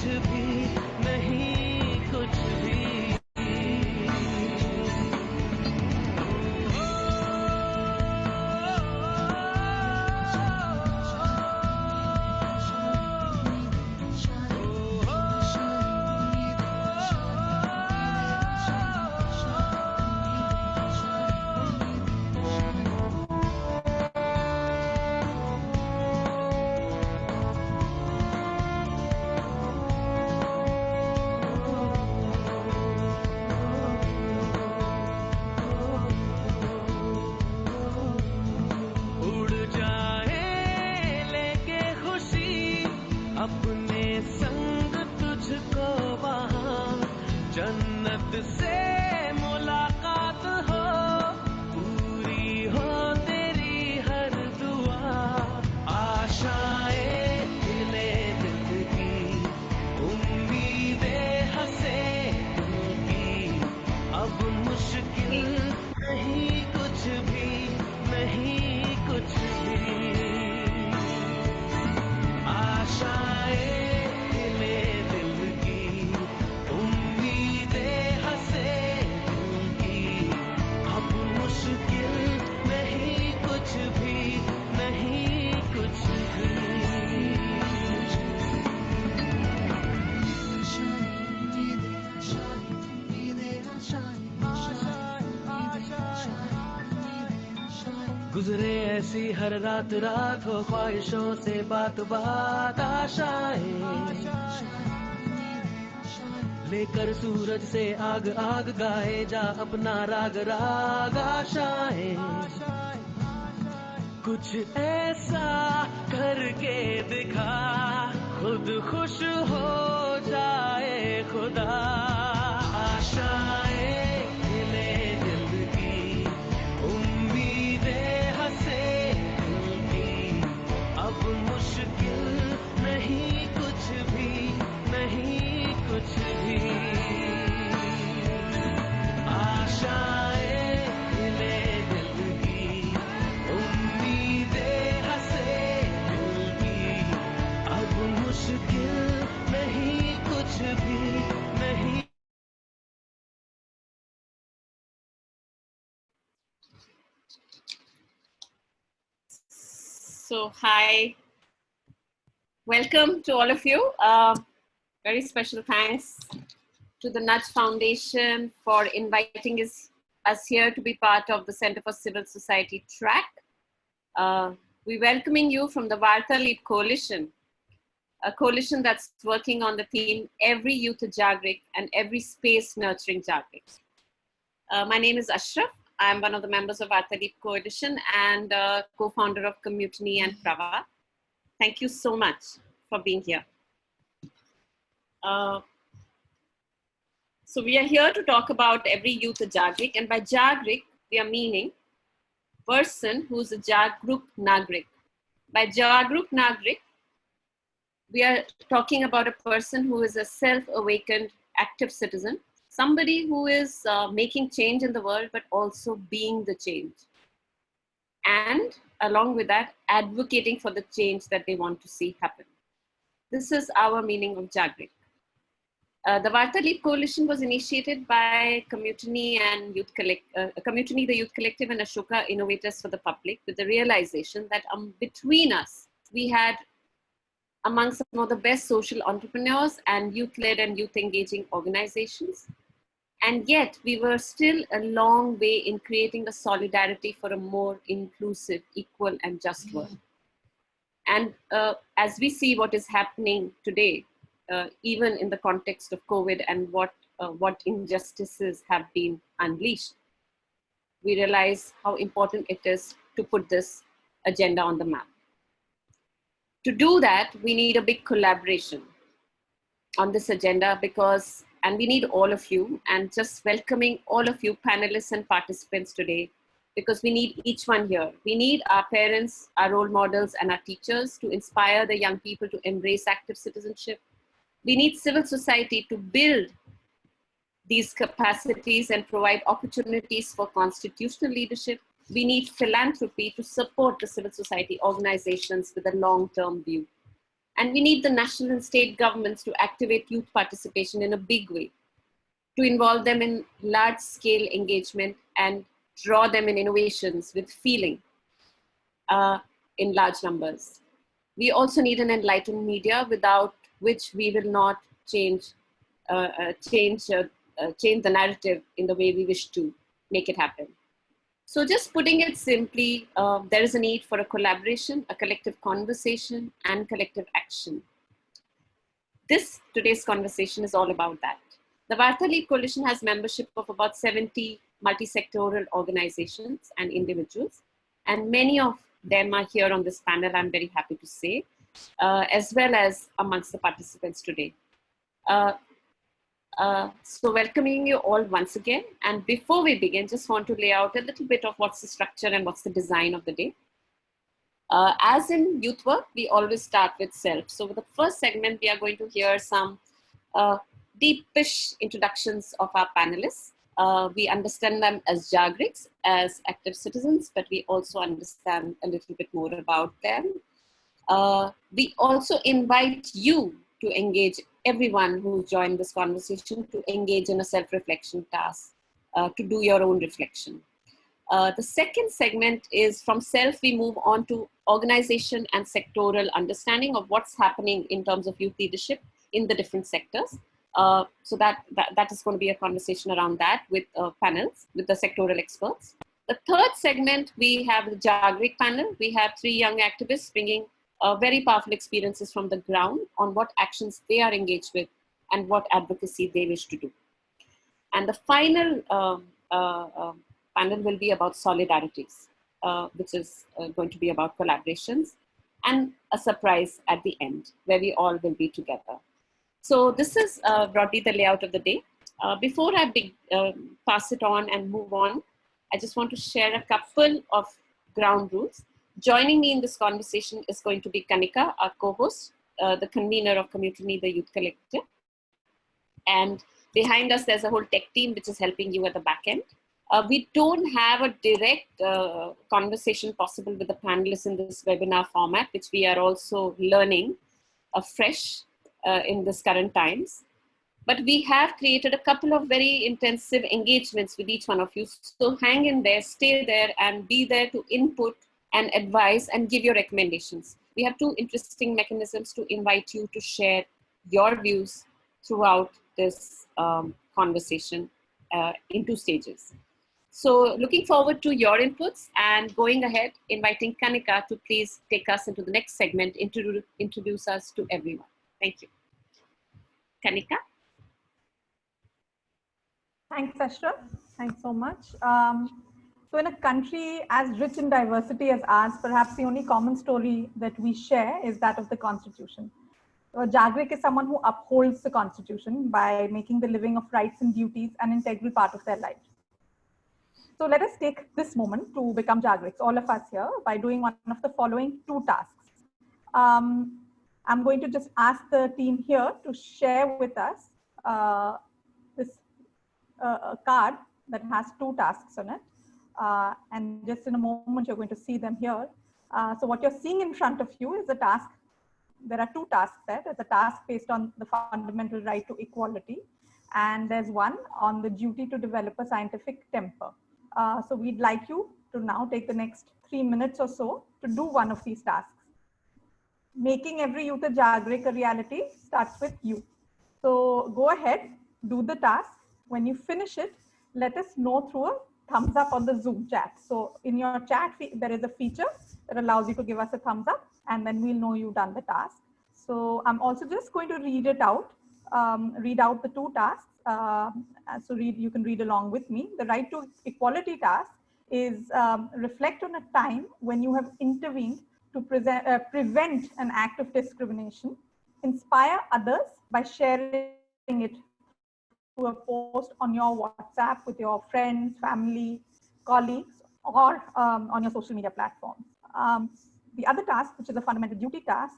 भी नहीं कुछ भी अपने संग तुझको वहाँ जन्नत से मुलाकात हो पूरी हो तेरी हर दुआ आशाएं खिले दिल की उम्मीदें हंसे दिल की अब मुश्किल नहीं कुछ भी नहीं कुछ भी आशाएं खिले दिल की उम्मीदें हंसे दिल की अब मुश्किल नहीं कुछ भी नहीं कुछ भी गुजरे ऐसी हर रात रात हो ख्वाहिशों से बात बात आशाएं लेकर सूरज से आग आग गाए जा अपना राग राग आशाएं कुछ ऐसा करके दिखा खुद खुश हो जाए खुदा आशाएं खिले दिल की उम्मीदें हंसे दिल की अब मुश्किल नहीं कुछ भी नहीं कुछ भी आशाएं खिले दिल की उम्मीदें हंसे दिल की अब मुश्किल नहीं कुछ भी नहीं So, hi, welcome to all of you. Very special thanks to the Nudge Foundation for inviting us here to be part of the Center for Civil Society track. We're welcoming you from the vartaLeap Coalition, a coalition that's working on the theme, every youth a Jagrik and every space nurturing Jagriks. My name is Ashraf. I'm one of the members of vartaLeap Coalition and co-founder of Commutiny and Prava. Thank you so much for being here. So we are here to talk about every youth a Jagrik, and by Jagrik, we are meaning person who's a jagruk nagrik. By jagruk nagrik, we are talking about a person who is a self-awakened active citizen, somebody who is making change in the world, but also being the change. And along with that, advocating for the change that they want to see happen. This is our meaning of Jagrik. The vartaLeap Coalition was initiated by Commutiny, the Youth Collective, and Ashoka Innovators for the Public, with the realization that between us, we had among some of the best social entrepreneurs and youth-led and youth-engaging organizations. And yet, we were still a long way in creating a solidarity for a more inclusive, equal, and just world. And as we see what is happening today, even in the context of COVID and what injustices have been unleashed, we realize how important it is to put this agenda on the map. To do that, we need a big collaboration on this agenda and we need all of you, and just welcoming all of you panelists and participants today, because we need each one here. We need our parents, our role models, and our teachers to inspire the young people to embrace active citizenship. We need civil society to build these capacities and provide opportunities for constitutional leadership. We need philanthropy to support the civil society organizations with a long-term view. And we need the national and state governments to activate youth participation in a big way, to involve them in large-scale engagement and draw them in innovations with feeling in large numbers. We also need an enlightened media, without which we will not change the narrative in the way we wish to make it happen. So just putting it simply, there is a need for a collaboration, a collective conversation, and collective action. Today's conversation is all about that. The vartaLeap coalition has membership of about 70 multi-sectoral organizations and individuals, and many of them are here on this panel, I'm very happy to say, as well as amongst the participants today. So welcoming you all once again. And before we begin, just want to lay out a little bit of what's the structure and what's the design of the day. As in youth work, we always start with self. So with the first segment, we are going to hear some deepish introductions of our panelists. We understand them as Jagriks, as active citizens, but we also understand a little bit more about them. We also invite you to engage, everyone who joined this conversation, to engage in a self-reflection task, to do your own reflection. The second segment is from self, we move on to organization and sectoral understanding of what's happening in terms of youth leadership in the different sectors. So that is going to be a conversation around that with panels, with the sectoral experts. The third segment, we have the Jagrik panel. We have 3 young activists bringing very powerful experiences from the ground on what actions they are engaged with and what advocacy they wish to do. And the final panel will be about solidarities, which is going to be about collaborations, and a surprise at the end where we all will be together. So this is broadly the layout of the day. Before I pass it on and move on, I just want to share a couple of ground rules. Joining me in this conversation is going to be Kanika, our co-host, the convener of Community the Youth Collective. And behind us, there's a whole tech team which is helping you at the back end. We don't have a direct conversation possible with the panelists in this webinar format, which we are also learning afresh in this current times. But we have created a couple of very intensive engagements with each one of you. So hang in there, stay there, and be there to input and advise and give your recommendations. We have 2 interesting mechanisms to invite you to share your views throughout this conversation in 2 stages. So looking forward to your inputs, and going ahead, inviting Kanika to please take us into the next segment, introduce us to everyone. Thank you. Kanika? Thanks, Ashraf. Thanks so much. So in a country as rich in diversity as ours, perhaps the only common story that we share is that of the Constitution. Jagrik is someone who upholds the Constitution by making the living of rights and duties an integral part of their lives. So let us take this moment to become Jagriks, all of us here, by doing one of the following 2 tasks. I'm going to just ask the team here to share with us this card that has 2 tasks on it. And just in a moment, you're going to see them here. So what you're seeing in front of you is a task. There are 2 tasks there. There's a task based on the fundamental right to equality, and there's one on the duty to develop a scientific temper. So we'd like you to now take the next 3 minutes or so to do one of these tasks. Making every youth a Jagrik a reality starts with you. So go ahead, do the task. When you finish it, let us know through a thumbs up on the Zoom chat. So in your chat, there is a feature that allows you to give us a thumbs up, and then we'll know you've done the task. So I'm also just going to read it out, read out the 2 tasks. So you can read along with me. The right to equality task is reflect on a time when you have intervened to prevent an act of discrimination, inspire others by sharing it through a post on your WhatsApp with your friends, family, colleagues, or on your social media platforms. The other task, which is a fundamental duty task,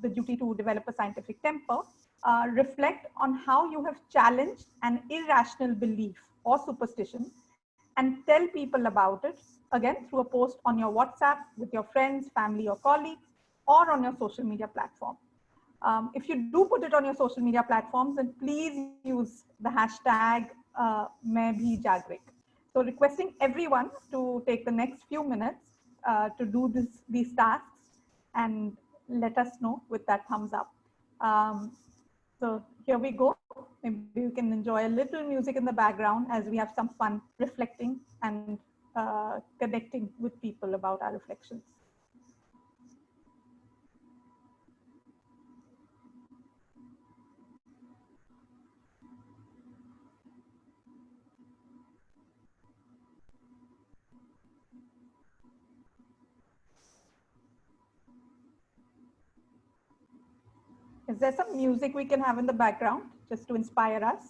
the duty to develop a scientific temper, reflect on how you have challenged an irrational belief or superstition and tell people about it, again, through a post on your WhatsApp with your friends, family, or colleagues, or on your social media platform. If you do put it on your social media platforms, then please use the hashtag Main Bhi Jagrik. So requesting everyone to take the next few minutes to do these tasks and let us know with that thumbs up. So here we go. Maybe you can enjoy a little music in the background as we have some fun reflecting and connecting with people about our reflections. Is there some music we can have in the background just to inspire us?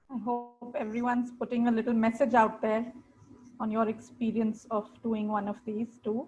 I hope everyone's putting a little message out there on your experience of doing one of these too.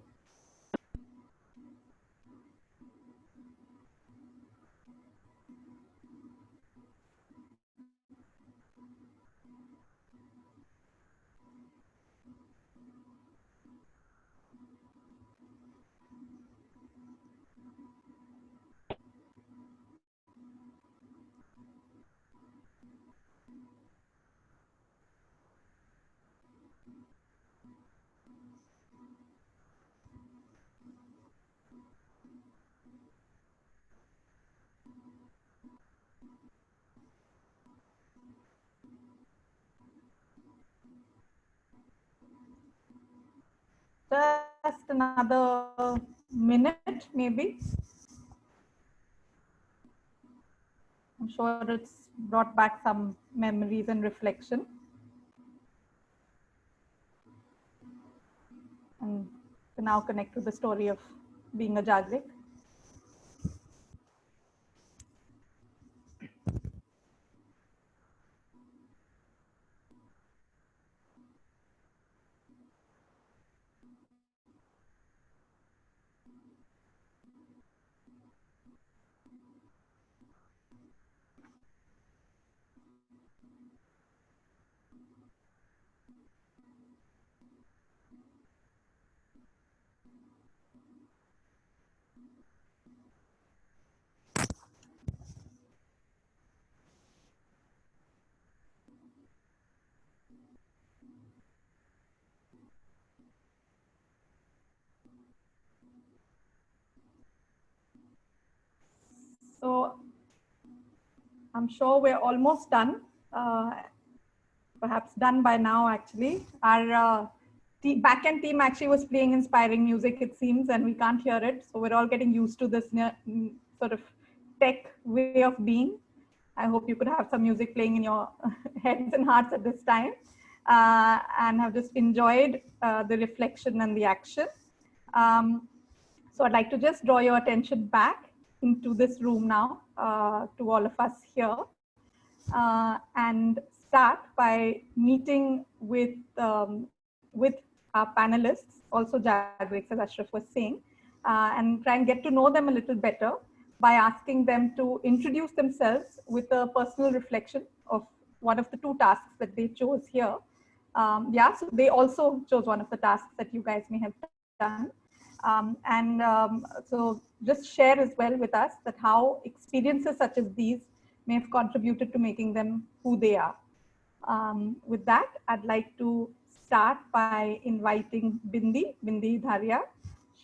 Just another minute, maybe. I'm sure it's brought back some memories and reflection. And to now connect to the story of being a Jagrik. So I'm sure we're almost done, perhaps done by now actually. Our back-end team actually was playing inspiring music, it seems, and we can't hear it. So we're all getting used to this sort of tech way of being. I hope you could have some music playing in your heads and hearts at this time and have just enjoyed the reflection and the action. So I'd like to just draw your attention back into this room now to all of us here and start by meeting with our panelists, also Jagriks, as Ashraf was saying, and try and get to know them a little better by asking them to introduce themselves with a personal reflection of one of the two tasks that they chose here. Yeah, so they also chose one of the tasks that you guys may have done. So just share as well with us that how experiences such as these may have contributed to making them who they are. With that, I'd like to start by inviting Bindi Dharia.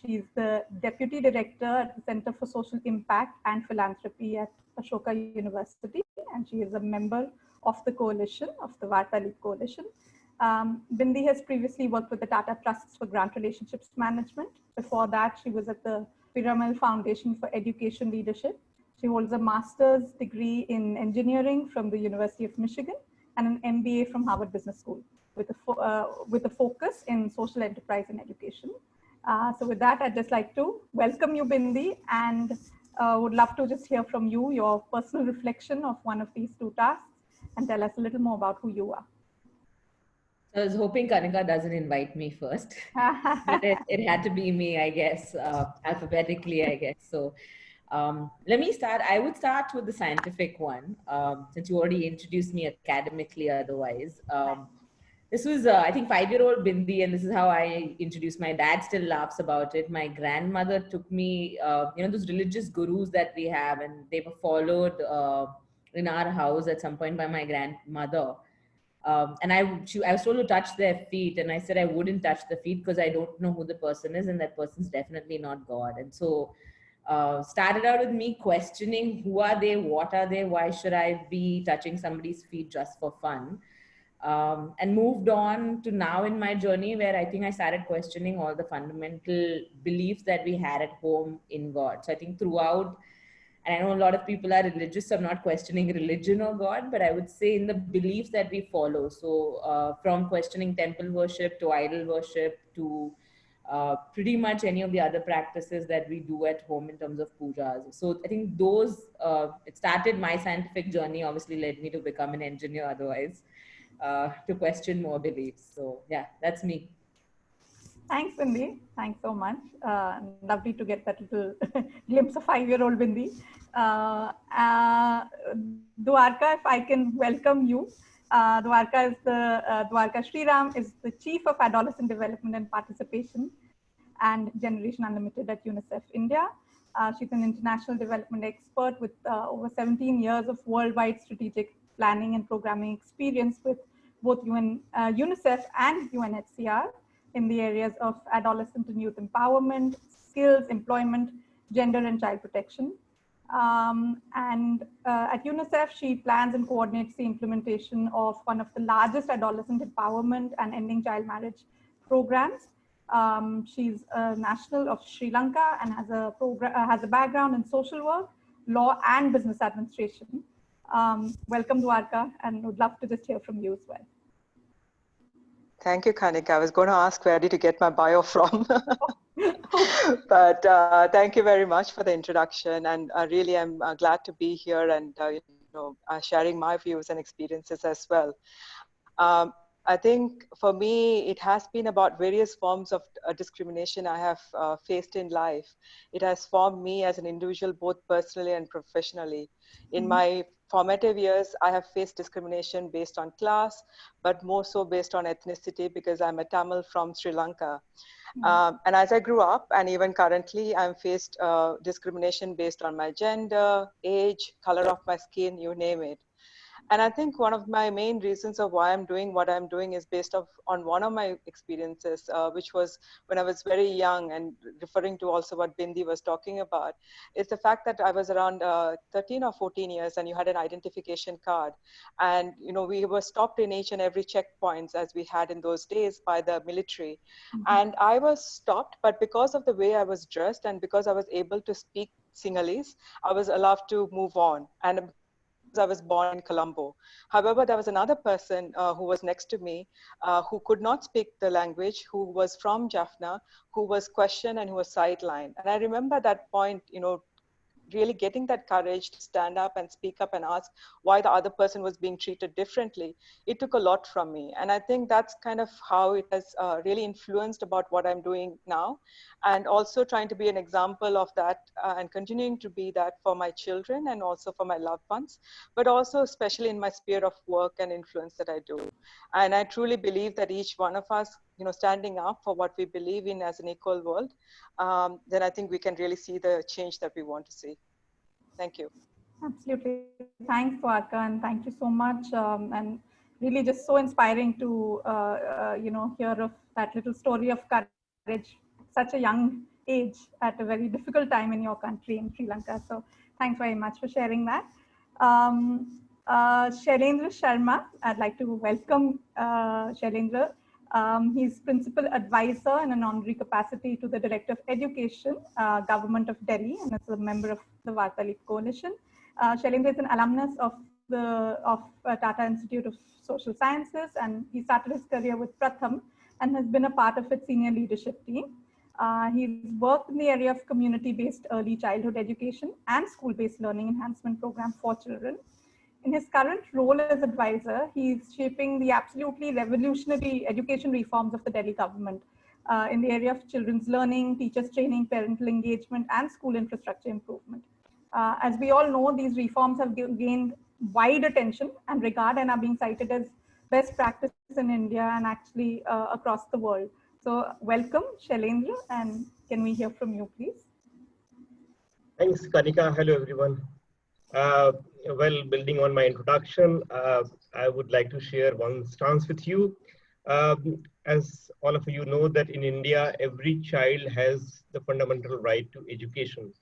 She's the Deputy Director at the Center for Social Impact and Philanthropy at Ashoka University, and she is a member of the coalition, of the vartaLeap coalition. Bindi has previously worked with the Tata Trusts for Grant Relationships Management. Before that, she was at the Pyramid Foundation for Education Leadership. She holds a master's degree in engineering from the University of Michigan and an MBA from Harvard Business School with a focus in social enterprise and education. So with that, I'd just like to welcome you, Bindi, and would love to just hear from you, your personal reflection of one of these two tasks, and tell us a little more about who you are. I was hoping Kanika doesn't invite me first, but it had to be me, I guess, alphabetically, I guess. So let me start. I would start with the scientific one, since you already introduced me academically otherwise. This was, I think, 5-year-old Bindi, and this is how I introduced. My dad still laughs about it. My grandmother took me, those religious gurus that we have, and they were followed in our house at some point by my grandmother. And I was told to touch their feet, and I said I wouldn't touch the feet because I don't know who the person is, and that person's definitely not God. And so started out with me questioning who are they, what are they, why should I be touching somebody's feet just for fun? And moved on to now in my journey where I think I started questioning all the fundamental beliefs that we had at home in God. So I think throughout, and I know a lot of people are religious, so I'm not questioning religion or God, but I would say in the beliefs that we follow. So from questioning temple worship to idol worship to pretty much any of the other practices that we do at home in terms of pujas. So I think those, it started my scientific journey, obviously led me to become an engineer otherwise, to question more beliefs. So yeah, that's me. Thanks, Bindi. Thanks so much. Lovely to get that little glimpse of 5-year-old Bindi. Dhuwarakha, if I can welcome you. Dhuwarakha Sriram is the Chief of Adolescent Development and Participation and Generation Unlimited at UNICEF India. She's an international development expert with over 17 years of worldwide strategic planning and programming experience with both UNICEF and UNHCR in the areas of adolescent and youth empowerment, skills, employment, gender and child protection. At UNICEF, she plans and coordinates the implementation of one of the largest adolescent empowerment and ending child marriage programs. She's a national of Sri Lanka and has a background in social work, law and business administration. Welcome, Dhuwarakha, and would love to just hear from you as well. Thank you, Kanika. I was going to ask where did you get my bio from? But thank you very much for the introduction. And really, I'm glad to be here and sharing my views and experiences as well. I think for me, it has been about various forms of discrimination I have faced in life. It has formed me as an individual, both personally and professionally. In my formative years, I have faced discrimination based on class, but more so based on ethnicity because I'm a Tamil from Sri Lanka. And as I grew up, and even currently, I'm faced discrimination based on my gender, age, color of my skin, you name it. And I think one of my main reasons of why I'm doing what I'm doing is based on one of my experiences, which was when I was very young, and referring to also what Bindi was talking about, is the fact that I was around 13 or 14 years and you had an identification card. And, we were stopped in each and every checkpoints as we had in those days by the military. And I was stopped, but because of the way I was dressed and because I was able to speak Sinhalese, I was allowed to move on. And I was born in Colombo. However, there was another person who was next to me who could not speak the language, who was from Jaffna, who was questioned and who was sidelined. And I remember that point, really getting that courage to stand up and speak up and ask why the other person was being treated differently. It took a lot from me. And I think that's kind of how it has really influenced about what I'm doing now. And also trying to be an example of that and continuing to be that for my children and also for my loved ones, but also especially in my sphere of work and influence that I do. And I truly believe that each one of us, standing up for what we believe in as an equal world, then I think we can really see the change that we want to see. Thank you. Absolutely. Thanks, Dhuwarakha, and thank you so much. And really just so inspiring to, hear of that little story of courage, such a young age at a very difficult time in your country, in Sri Lanka. So thanks very much for sharing that. Shailendra Sharma, I'd like to welcome Shailendra. He's principal advisor in an honorary capacity to the Director of Education, Government of Delhi, and is a member of the vartaLeap Coalition. Shailendra is an alumnus of Tata Institute of Social Sciences, and he started his career with Pratham and has been a part of its senior leadership team. He's worked in the area of community-based early childhood education and school-based learning enhancement program for children. In his current role as advisor, he's shaping the absolutely revolutionary education reforms of the Delhi government in the area of children's learning, teachers training, parental engagement, and school infrastructure improvement. As we all know, these reforms have gained wide attention and regard and are being cited as best practice in India and actually across the world. So welcome, Shailendra, and can we hear from you, please? Thanks, Kanika. Hello, everyone. Well, building on my introduction, I would like to share one stance with you. As all of you know that in India, every child has the fundamental right to education.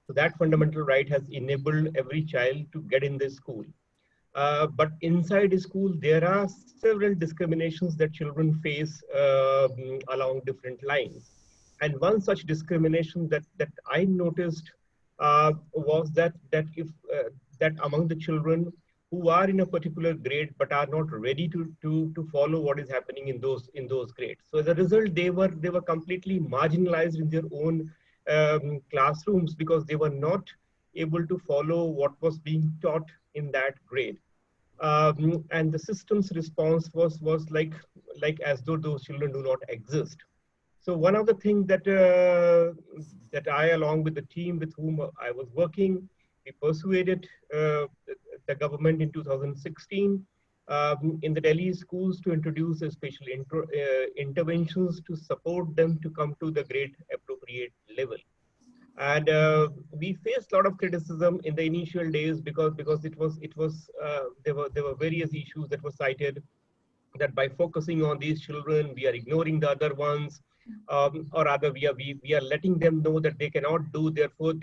So that fundamental right has enabled every child to get in the school. But inside the school, there are several discriminations that children face along different lines. And one such discrimination that I noticed was that among the children who are in a particular grade but are not ready to follow what is happening in those grades. So as a result, they were completely marginalized in their own classrooms because they were not able to follow what was being taught in that grade. And the system's response was like as though those children do not exist. So one of the things that I, along with the team with whom I was working, we persuaded the government in 2016 in the Delhi schools to introduce a special interventions to support them to come to the grade appropriate level. And we faced a lot of criticism in the initial days because there were various issues that were cited, that by focusing on these children, we are ignoring the other ones, or rather we are letting them know that they cannot do, therefore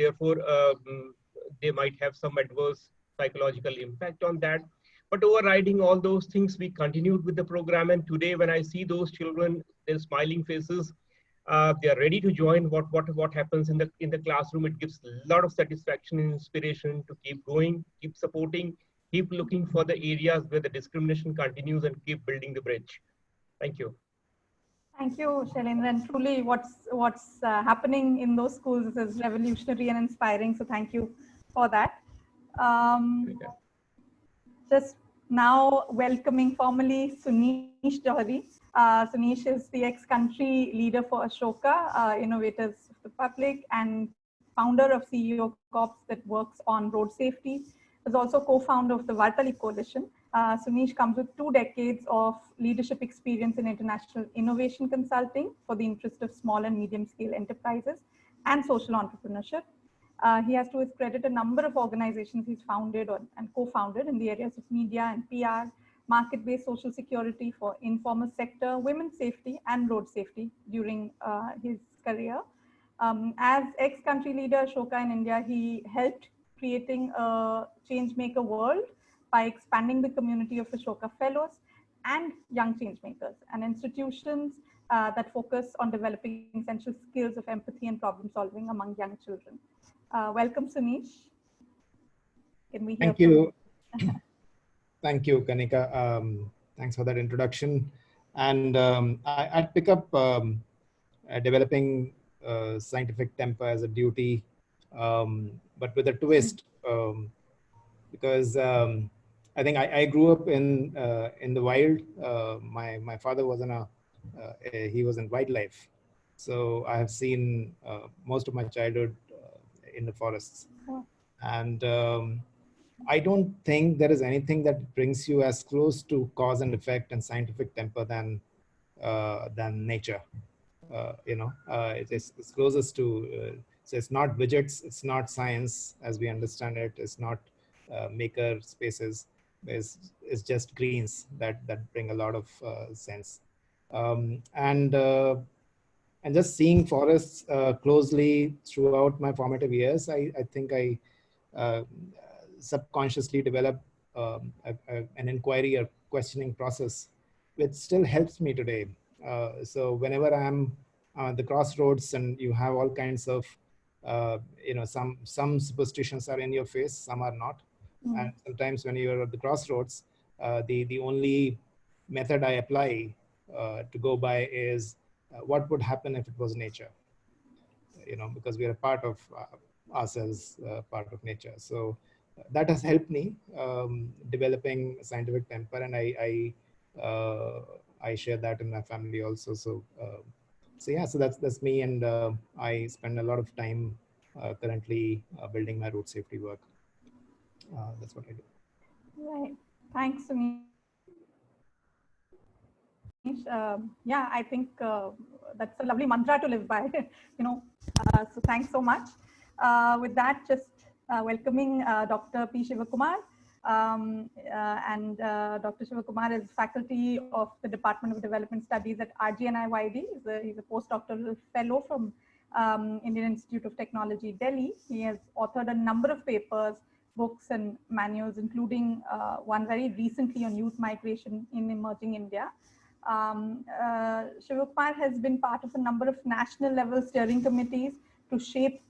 they might have some adverse psychological impact on that. But overriding all those things, we continued with the program, and today when I see those children, their smiling faces, they are ready to join what happens in the classroom. It gives a lot of satisfaction and inspiration to keep going, keep supporting, keep looking for the areas where the discrimination continues, and keep building the bridge. Thank you. Thank you, Shailendra. And truly, what's happening in those schools is revolutionary and inspiring. So thank you for that. Just now welcoming formally Sunish Jauhari. Sunish is the ex-country leader for Ashoka, Innovators of the Public, and founder of CEO Corps that works on road safety. Is also co-founder of the vartaLeap Coalition. Sunish comes with 2 decades of leadership experience in international innovation consulting for the interest of small and medium-scale enterprises and social entrepreneurship. He has to his credit a number of organizations he's founded and co-founded in the areas of media and PR, market-based social security for informal sector, women's safety, and road safety during his career. As ex-country leader Ashoka in India, he helped creating a change-maker world by expanding the community of Ashoka Fellows and Young Changemakers, and institutions that focus on developing essential skills of empathy and problem solving among young children. Welcome, Sunish. Can we hear Thank you. Thank you, Kanika. Thanks for that introduction. And I'd pick up developing scientific temper as a duty, but with a twist, because I think I grew up in the wild. My father was he was in wildlife, so I have seen most of my childhood in the forests, and I don't think there is anything that brings you as close to cause and effect and scientific temper than nature. It's closest to. So it's not widgets, it's not science as we understand it, it's not maker spaces, it's just greens that bring a lot of sense. And just seeing forests closely throughout my formative years, I think I subconsciously developed an inquiry or questioning process, which still helps me today So whenever I'm at the crossroads and you have all kinds of, some superstitions are in your face, some are not. And sometimes when you're at the crossroads, the only method I apply to go by is what would happen if it was nature, because we are a part of ourselves, part of nature. So that has helped me developing scientific temper, and I share that in my family also. So yeah, so that's me, and I spend a lot of time currently building my road safety work. That's what I do. Right. Thanks, Sunish. Yeah, I think that's a lovely mantra to live by. So thanks so much. With that, just welcoming Dr. P. Sivakumar. And Dr. Sivakumar is faculty of the Department of Development Studies at RGNIYD. He's a postdoctoral fellow from Indian Institute of Technology, Delhi. He has authored a number of papers, books and manuals, including one very recently on youth migration in emerging India. Sivakumar has been part of a number of national level steering committees to shape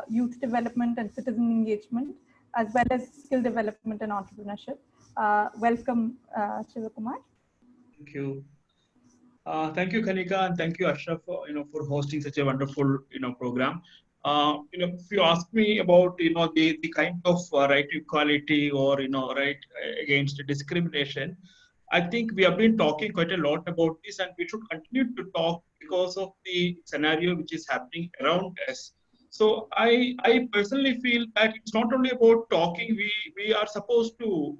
youth development and citizen engagement, as well as skill development and entrepreneurship. Welcome, Sivakumar. Thank you. Thank you, Kanika, and thank you, Ashraf, for hosting such a wonderful, program. If you ask me about, the kind of right to equality or, right against discrimination, I think we have been talking quite a lot about this, and we should continue to talk because of the scenario which is happening around us. So I personally feel that it's not only about talking, we are supposed to,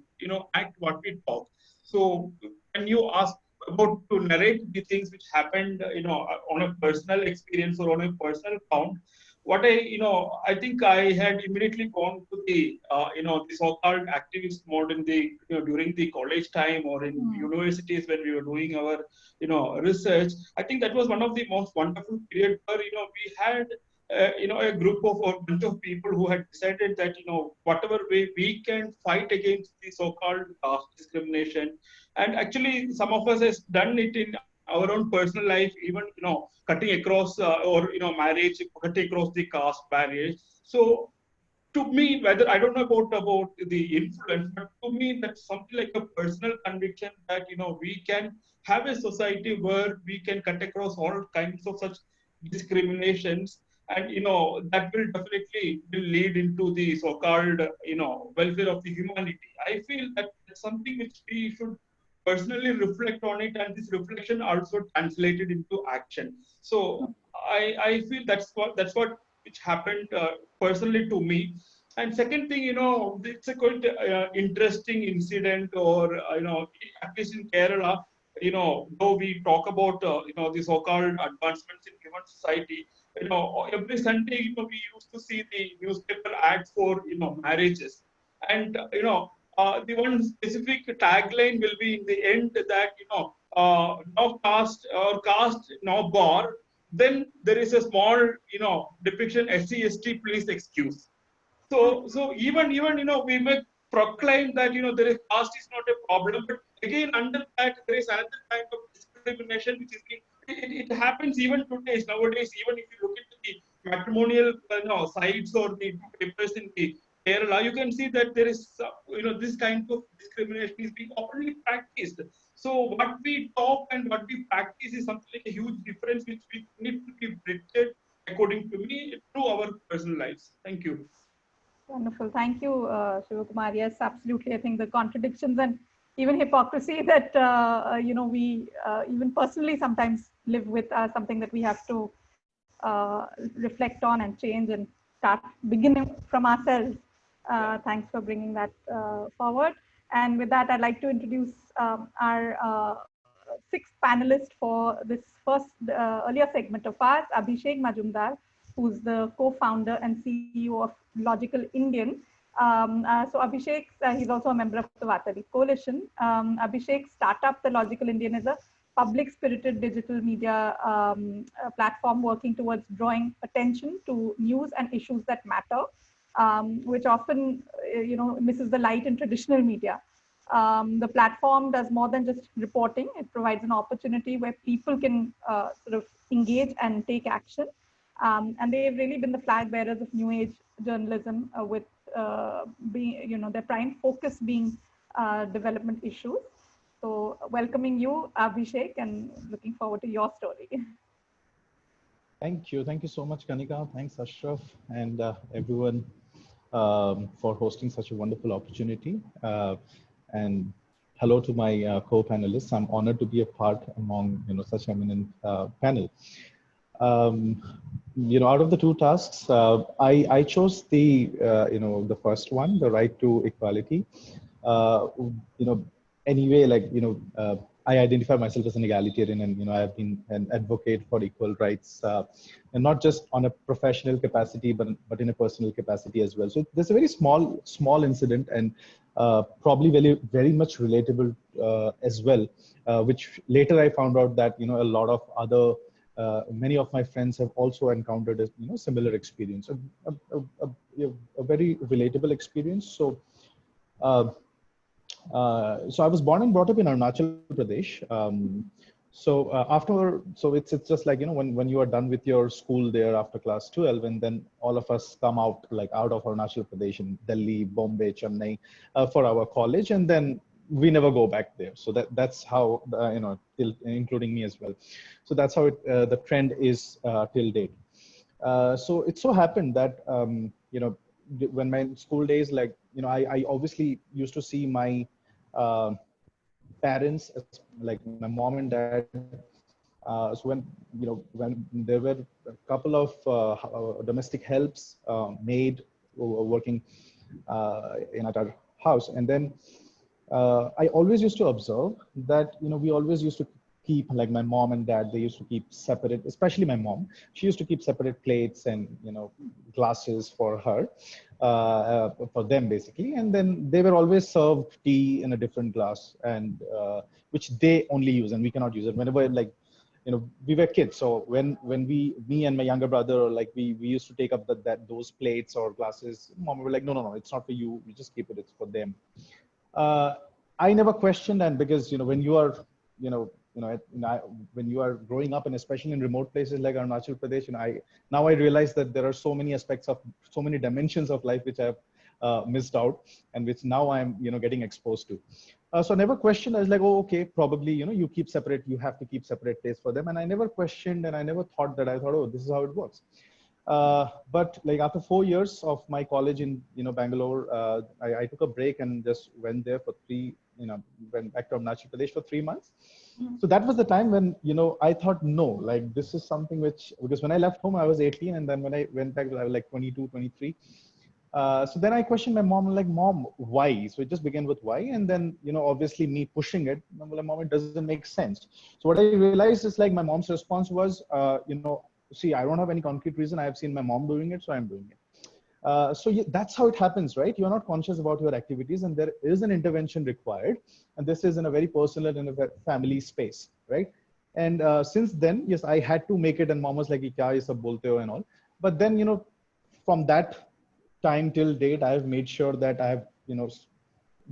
act what we talk. So when you ask about to narrate the things which happened, on a personal experience or on a personal count, what I think I had immediately gone to the, the so-called activist mode in the, during the college time or in universities when we were doing our, research. I think that was one of the most wonderful periods where, we had, a group of or bunch of people who had decided that, whatever way we can fight against the so-called caste discrimination. And actually, some of us has done it in our own personal life, even, cutting across or, marriage, cutting across the caste barriers. So to me, whether I don't know about the influence, but to me, that's something like a personal conviction that, we can have a society where we can cut across all kinds of such discriminations. And, that will definitely will lead into the so-called, welfare of the humanity. I feel that it's something which we should personally reflect on it, and this reflection also translated into action. So I feel that's what which happened personally to me. And second thing, it's a quite interesting incident, or at least in Kerala, though we talk about the so-called advancements in human society, every Sunday, we used to see the newspaper ads for marriages, and the one specific tagline will be in the end that no caste or caste no bar. Then there is a small depiction SC/ST, please excuse. So even we may proclaim that there is caste is not a problem, but again under that there is another kind of discrimination which is it happens even today nowadays. Even if you look into the matrimonial sites or the papers in the Kerala, you can see that there is this kind of discrimination is being openly practiced. So what we talk and what we practice is something like a huge difference which we need to be bridged, according to me, through our personal lives. Thank you. Wonderful. Thank you, Sivakumar. Yes, absolutely. I think the contradictions and even hypocrisy that, we even personally sometimes live with are something that we have to reflect on and change and start beginning from ourselves. Thanks for bringing that forward. And with that, I'd like to introduce our sixth panelist for this first earlier segment of ours, Abhishek Mazumdar, who's the co-founder and CEO of Logical Indian. So Abhishek, he's also a member of the vartaLeap coalition. Abhishek's startup, the Logical Indian, is a public-spirited digital media platform working towards drawing attention to news and issues that matter, which often, misses the light in traditional media. The platform does more than just reporting. It provides an opportunity where people can sort of engage and take action. And they've really been the flag bearers of new age journalism with their prime focus being development issues. So welcoming you, Abhishek, and looking forward to your story. Thank you. Thank you so much, Kanika. Thanks, Ashraf, and everyone for hosting such a wonderful opportunity. And hello to my co-panelists. I'm honored to be a part among such eminent panel. Out of the two tasks, I chose the the first one, the right to equality. Anyway, I identify myself as an egalitarian, and I have been an advocate for equal rights, and not just on a professional capacity, but in a personal capacity as well. So there's a very small incident, and probably very much relatable as well, which later I found out that a lot of other many of my friends have also encountered a similar experience, a very relatable experience. So. So I was born and brought up in Arunachal Pradesh. So it's just like when you are done with your school there after class 12, and then all of us come out of Arunachal Pradesh in Delhi, Bombay, Chennai for our college, and then we never go back there. So that's how including me as well. So that's how the trend is till date. So it so happened that when my school days, I obviously used to see my parents, like my mom and dad. So when there were a couple of domestic helps made working in our house, and then I always used to observe that we always used to keep, like my mom and dad, they used to keep separate, especially my mom. She used to keep separate plates and glasses for her, for them basically, and then they were always served tea in a different glass, and which they only use, and we cannot use it whenever we were kids. So when me and my younger brother, we used to take up those plates or glasses, mom would be like, no, it's not for you. You just keep it. It's for them. I never questioned, and because when you are when you are growing up, and especially in remote places like Arunachal Pradesh, now I realize that there are so many aspects of so many dimensions of life which I have missed out, and which now I'm getting exposed to. So I never questioned. I was like, oh, okay, probably you keep separate. You have to keep separate plates for them, and I never questioned, and I never thought that. I thought, oh, this is how it works. But after 4 years of my college in Bangalore, I took a break and just went there for went back to Arunachal Pradesh for 3 months. So that was the time when I thought, no, this is something which, because when I left home I was 18, and then when I went back I was like 22, 23. So then I questioned my mom, like, Mom, why? So it just began with why, and then obviously me pushing it. I'm like, Mom, it doesn't make sense. So what I realized is, like, my mom's response was, see, I don't have any concrete reason. I have seen my mom doing it, so I'm doing it. So that's how it happens, right? You're not conscious about your activities, and there is an intervention required. And this is in a very personal and a family space, right? And since then, yes, I had to make it. And mom was like, "Kya ye sab bolte ho," and all. But then, from that time till date, I have made sure that I have,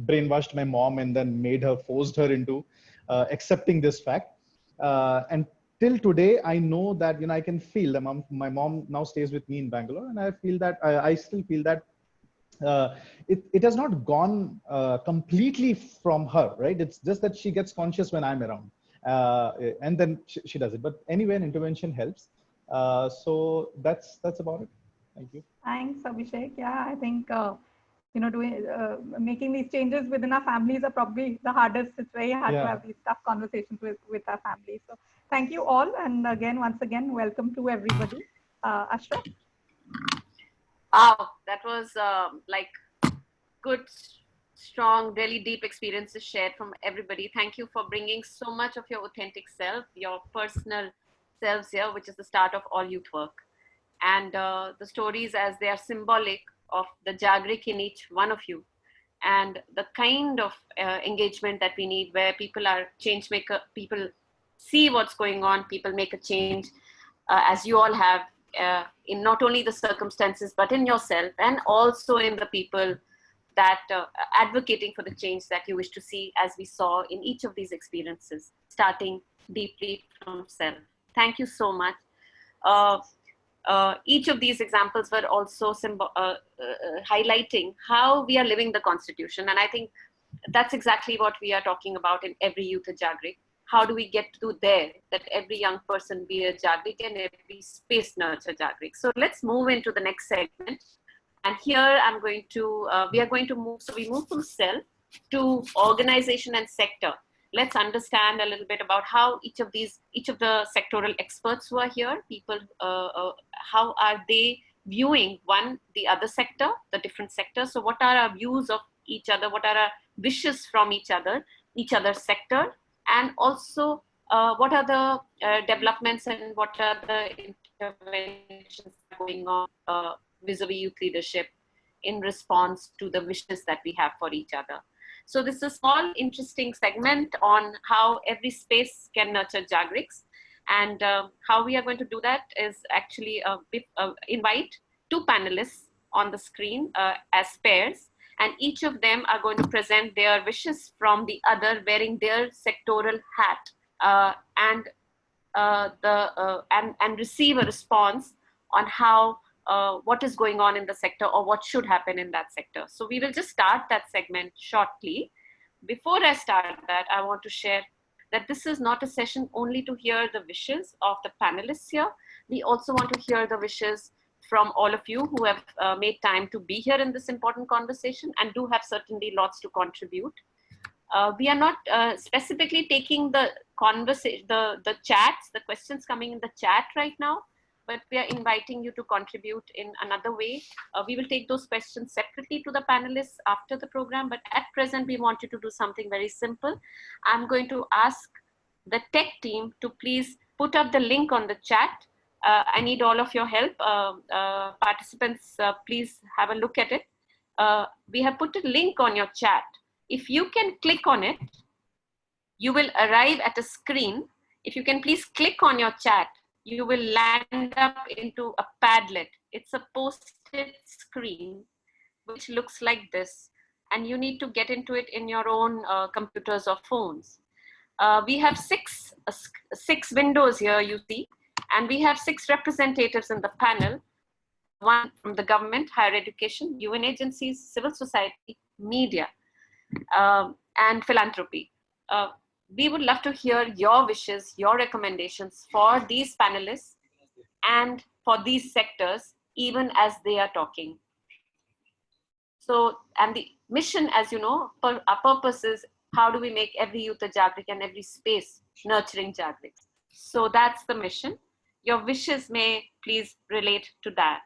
brainwashed my mom, and then forced her into accepting this fact. And till today, I know that, I can feel that my mom now stays with me in Bangalore, and I feel that I still feel that it has not gone completely from her, right? It's just that she gets conscious when I'm around, and then she does it. But anyway, an intervention helps. So that's about it. Thank you. Thanks, Abhishek. Yeah, I think making these changes within our families are probably the hardest. It's very hard to have these tough conversations with our families. So thank you all. And once again, welcome to everybody. Ashraf? Wow, that was good, strong, really deep experiences shared from everybody. Thank you for bringing so much of your authentic self, your personal selves here, which is the start of all youth work. And the stories, as they are symbolic of the Jagrik in each one of you, and the kind of engagement that we need, where people are change maker, people see what's going on, people make a change, as you all have, in not only the circumstances, but in yourself, and also in the people that advocating for the change that you wish to see, as we saw in each of these experiences, starting deeply from self. Thank you so much. Each of these examples were also highlighting how we are living the Constitution. And I think that's exactly what we are talking about in every youth a Jagrik. How do we get to there, that every young person be a Jagrik and every space nurture Jagrik? So let's move into the next segment. And here I'm going to, we are going to move, so we move from self to organization and sector. Let's understand a little bit about how each of the sectoral experts who are here, people, how are they viewing the other sector, the different sectors. So what are our views of each other? What are our wishes from each other's sector? And also what are the developments and what are the interventions going on vis-a-vis youth leadership in response to the wishes that we have for each other. So this is a small, interesting segment on how every space can nurture Jagriks. And how we are going to do that is actually invite two panelists on the screen as pairs. And each of them are going to present their wishes from the other wearing their sectoral hat and receive a response on how what is going on in the sector or what should happen in that sector. So we will just start that segment shortly. Before I start that, I want to share that this is not a session only to hear the wishes of the panelists here. We also want to hear the wishes from all of you who have made time to be here in this important conversation and do have certainly lots to contribute. We are not specifically taking the conversation, the chats, the questions coming in the chat right now, but we are inviting you to contribute in another way. We will take those questions separately to the panelists after the program, but at present, we want you to do something very simple. I'm going to ask the tech team to please put up the link on the chat. I need all of your help. Participants, please have a look at it. We have put a link on your chat. If you can click on it, you will arrive at a screen. If you can please click on your chat, you will land up into a Padlet. It's a post-it screen, which looks like this. And you need to get into it in your own computers or phones. We have six windows here, you see. And we have 6 representatives in the panel, one from the government, higher education, UN agencies, civil society, media, and philanthropy. We would love to hear your wishes, your recommendations for these panelists and for these sectors, even as they are talking. So, and the mission, as you know, our purpose is how do we make every youth a Jagrik and every space nurturing Jagriks. So that's the mission. Your wishes may please relate to that.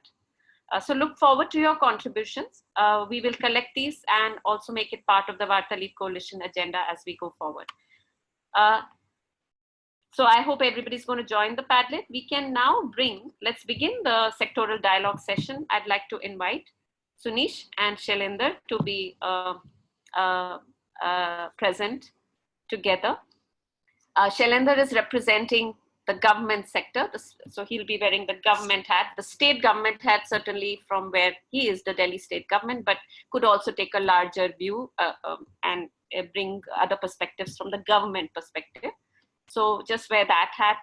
So look forward to your contributions. We will collect these and also make it part of the vartaLeap Coalition agenda as we go forward. So I hope everybody's going to join the Padlet. We can now let's begin the sectoral dialogue session. I'd like to invite Sunish and Shailendra to be present together. Shailendra is representing the government sector. So he'll be wearing the government hat, the state government hat, certainly from where he is, the Delhi state government, but could also take a larger view and bring other perspectives from the government perspective. So just wear that hat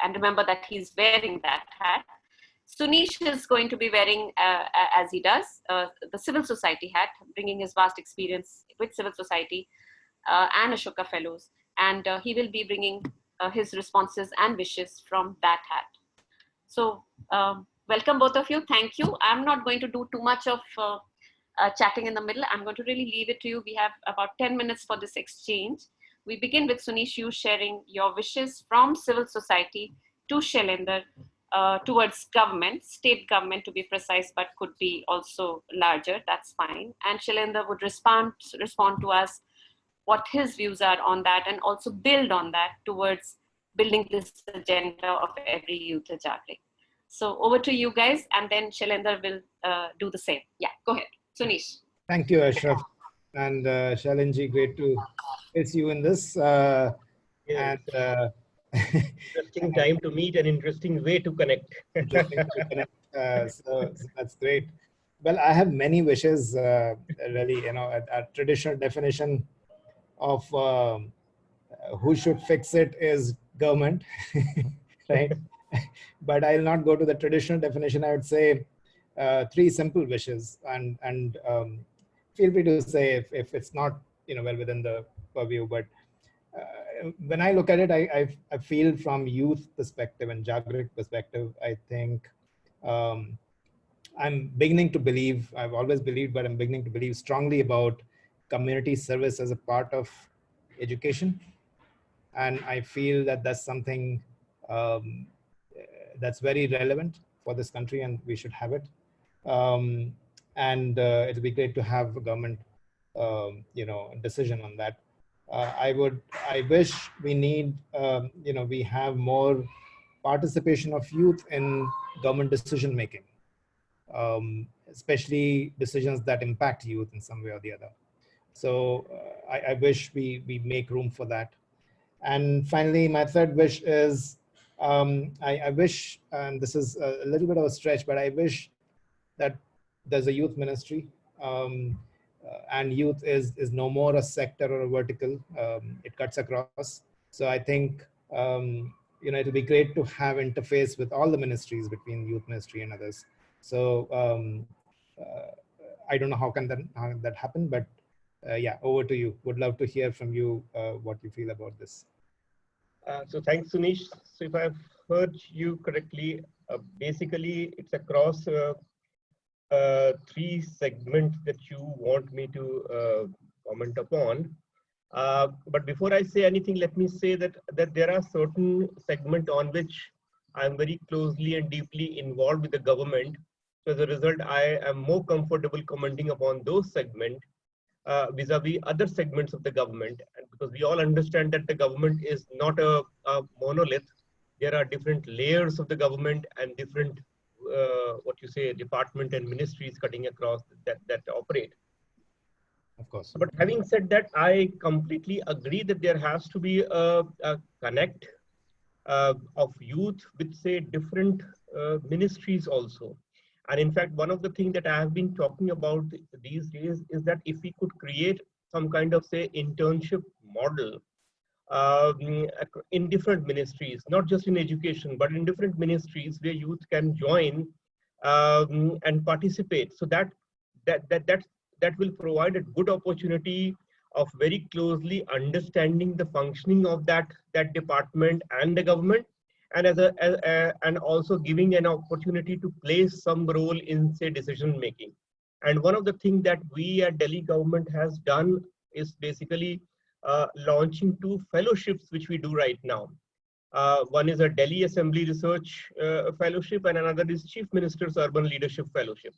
and remember that he's wearing that hat. Sunish is going to be wearing, as he does, the civil society hat, bringing his vast experience with civil society and Ashoka Fellows. And he will be bringing his responses and wishes from that hat. So welcome both of you. Thank you. I'm not going to do too much of chatting in the middle. I'm going to really leave it to you. We have about 10 minutes for this exchange. We begin with Sunish, you sharing your wishes from civil society to Shailendra towards government, state government to be precise, but could be also larger. That's fine. And Shailendra would respond to us what his views are on that and also build on that towards building this agenda of every youth a Jagrik. So over to you guys, and then Shailendra will do the same. Yeah, go ahead. Sunish. Thank you, Ashraf. And Shailendra, great to face you in this. Yes. Interesting time to meet, an interesting way to connect. So that's great. Well, I have many wishes, really, a traditional definition of who should fix it is government, right? But I'll not go to the traditional definition. I would say three simple wishes, and feel free to say if it's not well within the purview. But when I look at it, I feel from youth perspective and Jagrik perspective, I think I'm beginning to believe, I've always believed, but I'm beginning to believe strongly about community service as a part of education. And I feel that that's something that's very relevant for this country, and we should have it. And it'll be great to have a government, decision on that. I wish we need, we have more participation of youth in government decision making, especially decisions that impact youth in some way or the other. So I wish we make room for that. And finally, my third wish is, I wish, and this is a little bit of a stretch, but I wish that there's a youth ministry, and youth is no more a sector or a vertical. It cuts across. So I think, it'll be great to have interface with all the ministries between youth ministry and others. So I don't know how that happen, but yeah, over to you. Would love to hear from you what you feel about this. So thanks, Sunish. So if I've heard you correctly, basically it's across three segments that you want me to comment upon. But before I say anything, let me say that there are certain segments on which I'm very closely and deeply involved with the government. So as a result, I am more comfortable commenting upon those segments vis-a-vis other segments of the government. And because we all understand that the government is not a monolith, there are different layers of the government and different, department and ministries cutting across that operate. Of course. But having said that, I completely agree that there has to be a connect of youth with, say, different ministries also. And in fact, one of the things that I have been talking about these days is that if we could create some kind of, say, internship model in different ministries, not just in education, but in different ministries where youth can join and participate. So that will provide a good opportunity of very closely understanding the functioning of that department and the government, and and also giving an opportunity to play some role in, say, decision making. And one of the things that we at Delhi government has done is basically launching 2 fellowships which we do right now. One is a Delhi Assembly Research Fellowship, and another is Chief Minister's Urban Leadership Fellowship.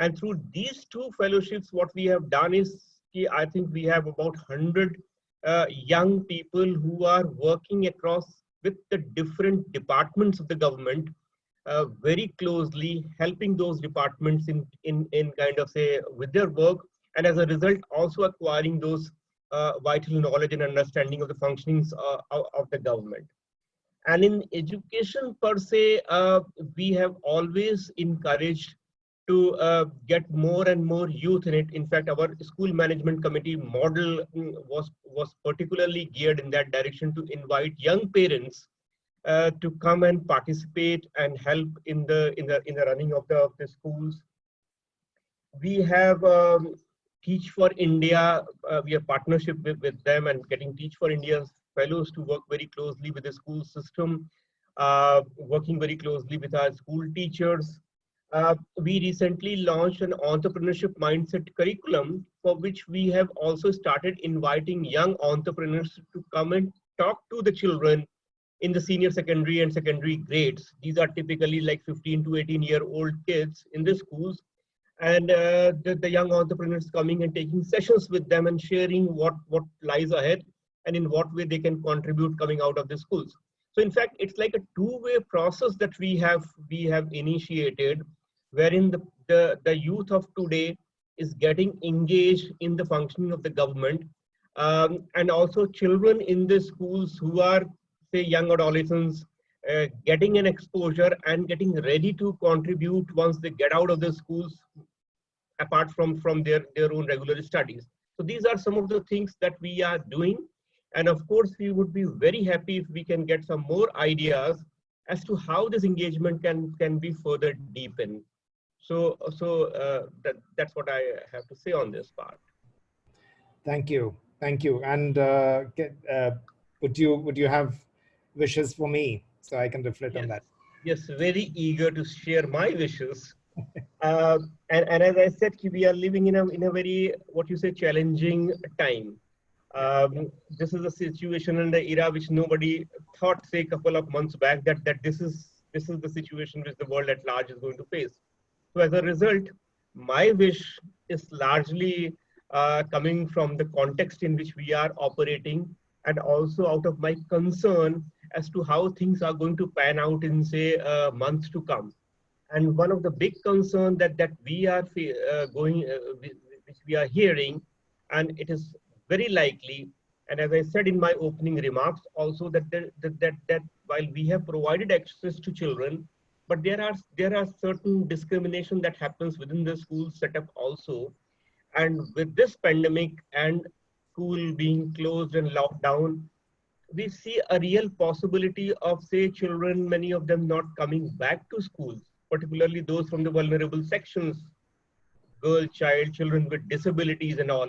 And through these 2 fellowships, what we have done is, I think we have about 100 young people who are working across with the different departments of the government, very closely helping those departments in kind of, say, with their work, and as a result also acquiring those vital knowledge and understanding of the functionings of the government. And in education per se, we have always encouraged to get more and more youth in it. In fact, our school management committee model was particularly geared in that direction, to invite young parents to come and participate and help in the running of the schools. We have Teach for India. We have partnership with them and getting Teach for India's fellows to work very closely with the school system, working very closely with our school teachers. We recently launched an entrepreneurship mindset curriculum, for which we have also started inviting young entrepreneurs to come and talk to the children in the senior secondary and secondary grades. These are typically like 15 to 18-year-old kids in the schools. And the young entrepreneurs coming and taking sessions with them and sharing what lies ahead and in what way they can contribute coming out of the schools. So in fact, it's like a two-way process that we have initiated, wherein the youth of today is getting engaged in the functioning of the government, and also children in the schools who are, say, young adolescents, getting an exposure and getting ready to contribute once they get out of the schools, apart from their own regular studies. So these are some of the things that we are doing. And of course, we would be very happy if we can get some more ideas as to how this engagement can be further deepened. So that's what I have to say on this part. Thank you. And would you have wishes for me so I can reflect on that? Yes, very eager to share my wishes. And as I said, we are living in a very, what you say, challenging time. This is a situation and the era which nobody thought, say, a couple of months back, that this is the situation which the world at large is going to face. So as a result, my wish is largely coming from the context in which we are operating, and also out of my concern as to how things are going to pan out in, say, months to come. And one of the big concerns that we are which we are hearing, and it is very likely, and as I said in my opening remarks also, that while we have provided access to children, but there are certain discrimination that happens within the school setup also. And with this pandemic and school being closed and locked down, we see a real possibility of, say, children, many of them not coming back to schools, particularly those from the vulnerable sections, girl child, children with disabilities and all.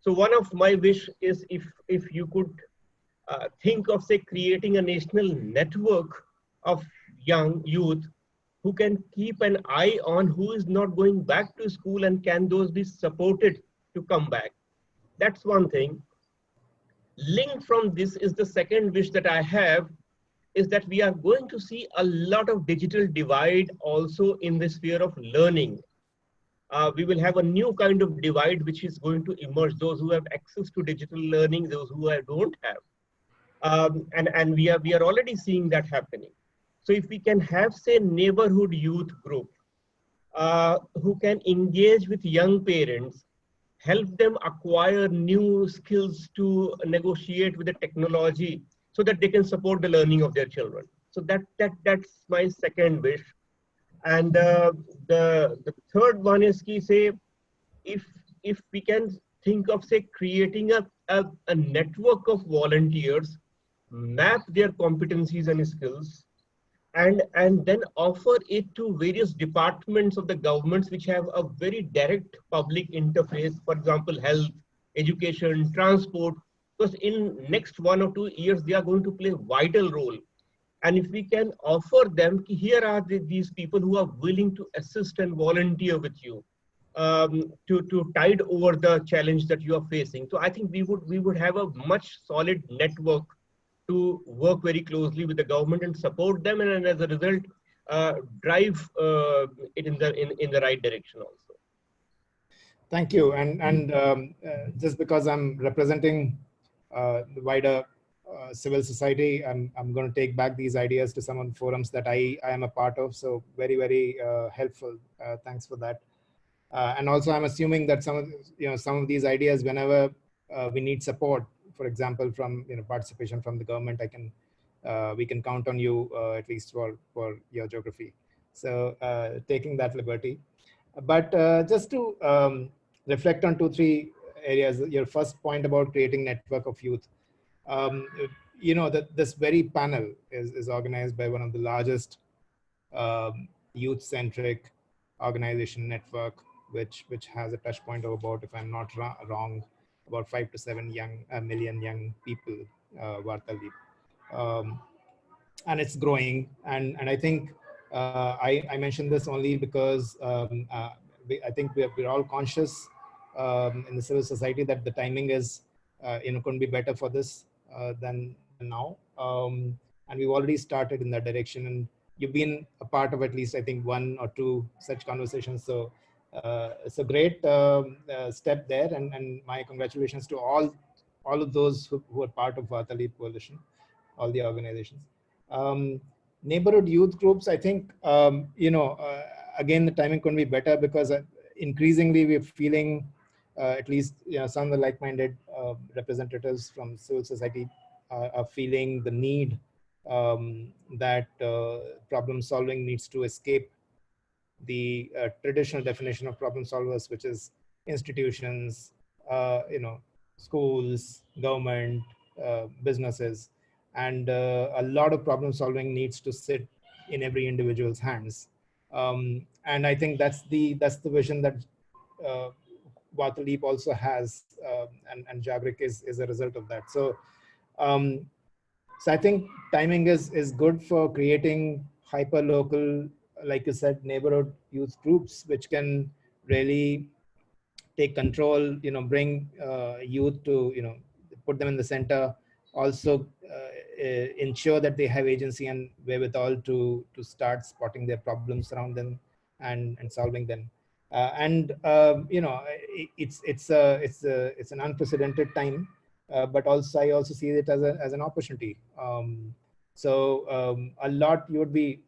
So one of my wish is if you could think of, say, creating a national network of young youth who can keep an eye on who is not going back to school, and can those be supported to come back. That's one thing. Linked from this is the second wish that I have, is that we are going to see a lot of digital divide also in the sphere of learning. We will have a new kind of divide which is going to emerge, those who have access to digital learning, those who don't have. And we are already seeing that happening. So if we can have, say, neighborhood youth group who can engage with young parents, help them acquire new skills to negotiate with the technology so that they can support the learning of their children. So that's my second wish. And the third one is, say, if we can think of, say, creating a network of volunteers, map their competencies and skills, and then offer it to various departments of the governments which have a very direct public interface, for example, health, education, transport, because in next 1 or 2 years, they are going to play a vital role. And if we can offer them, here are these people who are willing to assist and volunteer with you to tide over the challenge that you are facing. So I think we would have a much solid network to work very closely with the government and support them, and as a result, drive it in the right direction also. Thank you. And just because I'm representing the wider civil society, I'm going to take back these ideas to some of the forums that I am a part of. So very, very helpful. Thanks for that. And also, I'm assuming that some of these ideas, whenever we need support, for example, from participation from the government, we can count on you at least for your geography. So taking that liberty. But just to reflect on 2-3 areas, your first point about creating network of youth. This very panel is organized by one of the largest youth-centric organization network, which has a touch point of about, if I'm not wrong, about 5 to 7 million young people, vartaLeap. And it's growing. And I think I mentioned this only because I think we're all conscious in the civil society that the timing is couldn't be better for this than now. And we've already started in that direction. And you've been a part of at least, I think, 1 or 2 such conversations. So it's a great step there. And my congratulations to all of those who are part of vartaLeap Coalition, all the organizations. Neighborhood youth groups, I think, again, the timing couldn't be better because increasingly we're feeling, at least some of the like-minded representatives from civil society are feeling the need that problem solving needs to escape the traditional definition of problem solvers, which is institutions, schools, government, businesses, and a lot of problem solving needs to sit in every individual's hands. And I think that's the vision that vartaLeap also has, and Jagrik is a result of that. So I think timing is good for creating hyper local, like you said, neighborhood youth groups, which can really take control, bring youth to, put them in the center, also ensure that they have agency and wherewithal to start spotting their problems around them and solving them. It's an unprecedented time, but also I also see it as an opportunity. A lot, you would be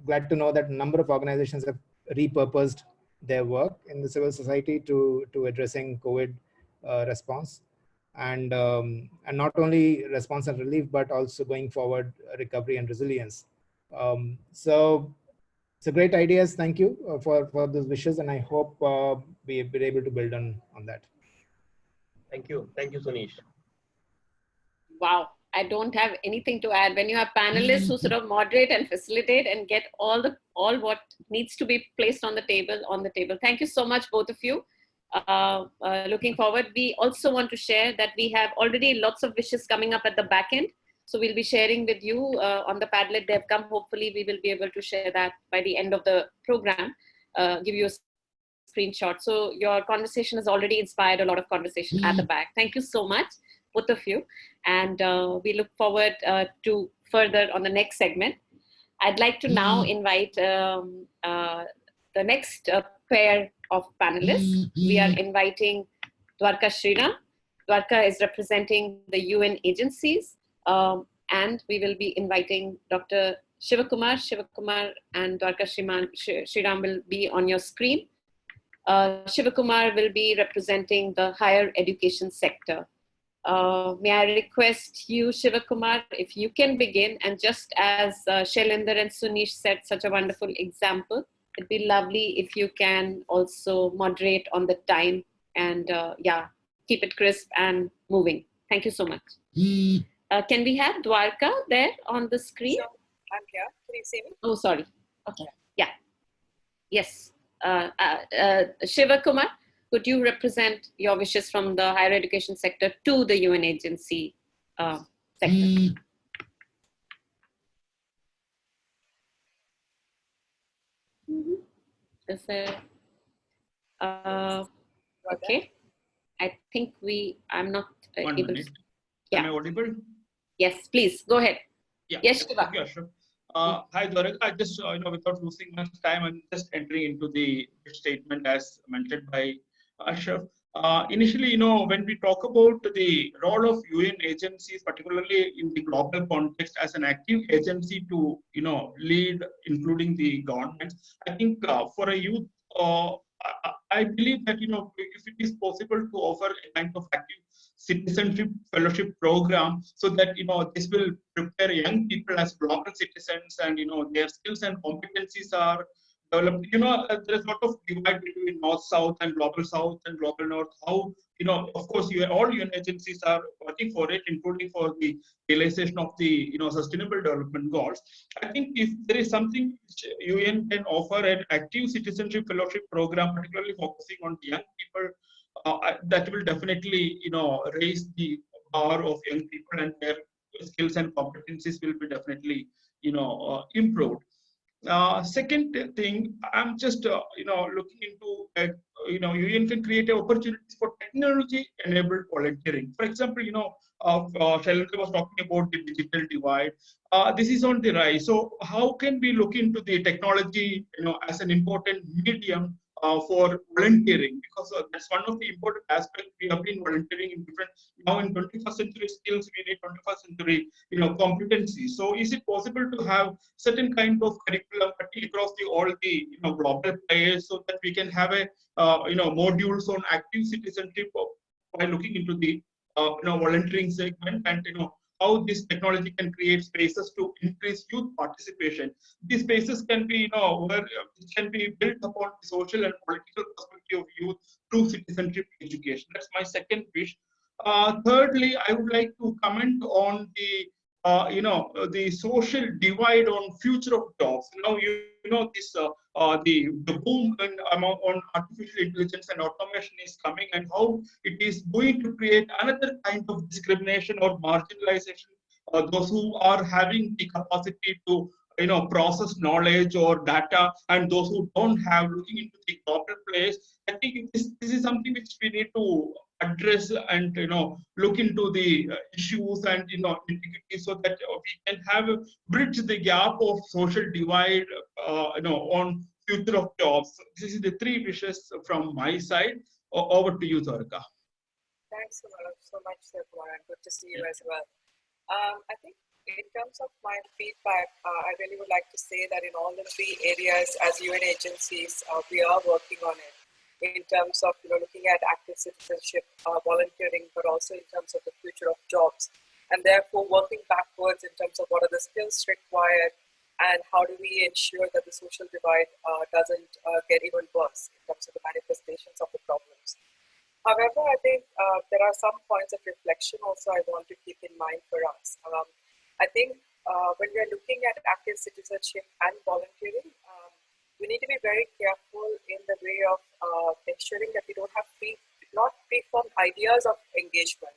glad to know that a number of organizations have repurposed their work in the civil society to addressing COVID response, and not only response and relief, but also going forward recovery and resilience. So great ideas. Thank you for those wishes, and I hope we're able to build on that. Thank you, Sunish. Wow, I don't have anything to add. When you have panelists who sort of moderate and facilitate and get all what needs to be placed on the table. Thank you so much, both of you. Looking forward. We also want to share that we have already lots of wishes coming up at the back end. So we'll be sharing with you on the Padlet. They have come. Hopefully we will be able to share that by the end of the program, give you a screenshot. So your conversation has already inspired a lot of conversation at the back. Thank you so much, both of you. And we look forward to further on the next segment. I'd like to now invite the next pair of panelists. We are inviting Dhuwarakha Sriram. Dhuwarakha is representing the UN agencies. And we will be inviting Dr. Sivakumar. Sivakumar and Dhuwarakha Sriram will be on your screen. Sivakumar will be representing the higher education sector. May I request you, Sivakumar, if you can begin, and just as Shailendra and Sunish set such a wonderful example, it'd be lovely if you can also moderate on the time and keep it crisp and moving. Thank you so much. Can we have Dhuwarakha there on the screen? So, I'm here. Can you see me? Oh, sorry. Okay. Yeah. Yes. Sivakumar, could you represent your wishes from the higher education sector to the UN agency sector? Is there, okay. I think I'm not able to. Yeah. Am I audible? Yes, please go ahead. Yeah. Yes, Shiva. Thank you, Ashraf. Hi, Dhuwarakha. I just, without losing much time, I'm just entering into the statement as mentioned by Ashraf. Initially, when we talk about the role of UN agencies, particularly in the global context as an active agency to, lead, including the government, I think for a youth, I believe that, if it is possible to offer a kind of active citizenship fellowship program, so that, this will prepare young people as global citizens, and, their skills and competencies are developed. There's a lot of divide between North-South and Global North. How, of course, all UN agencies are working for it, including for the realization of the, sustainable development goals. I think if there is something which UN can offer, an active citizenship fellowship program, particularly focusing on young people, that will definitely, raise the bar of young people, and their skills and competencies will be definitely, improved. Second thing, I'm just, looking into, UN can create opportunities for technology-enabled volunteering. For example, Shailendra was talking about the digital divide. This is on the rise. So how can we look into the technology, as an important medium for volunteering? Because that's one of the important aspects. We have been volunteering in different, now in 21st century skills, we need 21st century, competency. So is it possible to have certain kind of curriculum across all the, global players, so that we can have a, modules on active citizenship by looking into the, volunteering segment, and, how this technology can create spaces to increase youth participation. These spaces can be, where it can be built upon the social and political perspective of youth through citizenship education. That's my second wish. Thirdly, I would like to comment on the social divide on future of jobs. Now, this the boom on artificial intelligence and automation is coming, and how it is going to create another kind of discrimination or marginalization. Those who are having the capacity to process knowledge or data, and those who don't have, looking into the corporate place. I think this is something which we need to address and look into the issues and integrity, so that we can have bridge the gap of social divide on future of jobs. This is the three wishes from my side. Over to you, Dhuwarakha. Thanks so much, Sivakumar, and good to see you as well. I think in terms of my feedback, I really would like to say that in all the three areas as UN agencies, we are working on it. In terms of looking at active citizenship, volunteering, but also in terms of the future of jobs, and therefore working backwards in terms of what are the skills required, and how do we ensure that the social divide doesn't get even worse in terms of the manifestations of the problems. However, I think there are some points of reflection also I want to keep in mind for us. I think when we are looking at active citizenship and volunteering, we need to be very careful in the way of ensuring that we don't have not preformed ideas of engagement.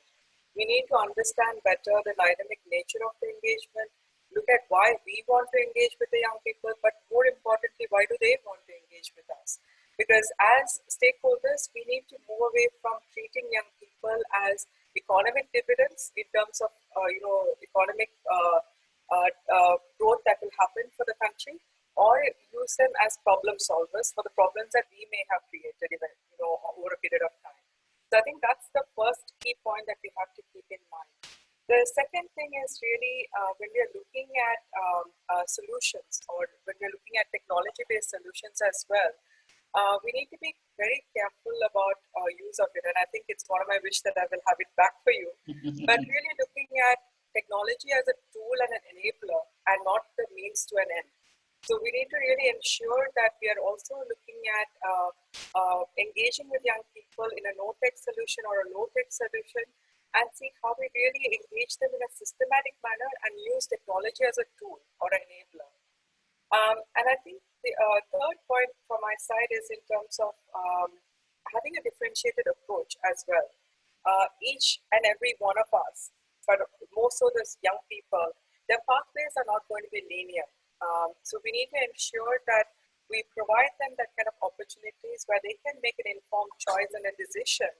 We need to understand better the dynamic nature of the engagement, look at why we want to engage with the young people, but more importantly, why do they want to engage with us? Because as stakeholders, we need to move away from treating young people as economic dividends in terms of economic growth that will happen for the country, or use them as problem solvers for the problems that we may have created even, over a period of time. So I think that's the first key point that we have to keep in mind. The second thing is really when we are looking at solutions, or when we're looking at technology-based solutions as well, we need to be very careful about use of it. And I think it's one of my wish that I will have it back for you. But really looking at technology as a tool and an enabler, and not the means to an end. So we need to really ensure that we are also looking at engaging with young people in a no-tech solution or a low-tech solution, and see how we really engage them in a systematic manner and use technology as a tool or an enabler. And I think the third point from my side is in terms of having a differentiated approach as well. Each and every one of us, but more so those young people, their pathways are not going to be linear. So we need to ensure that we provide them that kind of opportunities where they can make an informed choice and a decision,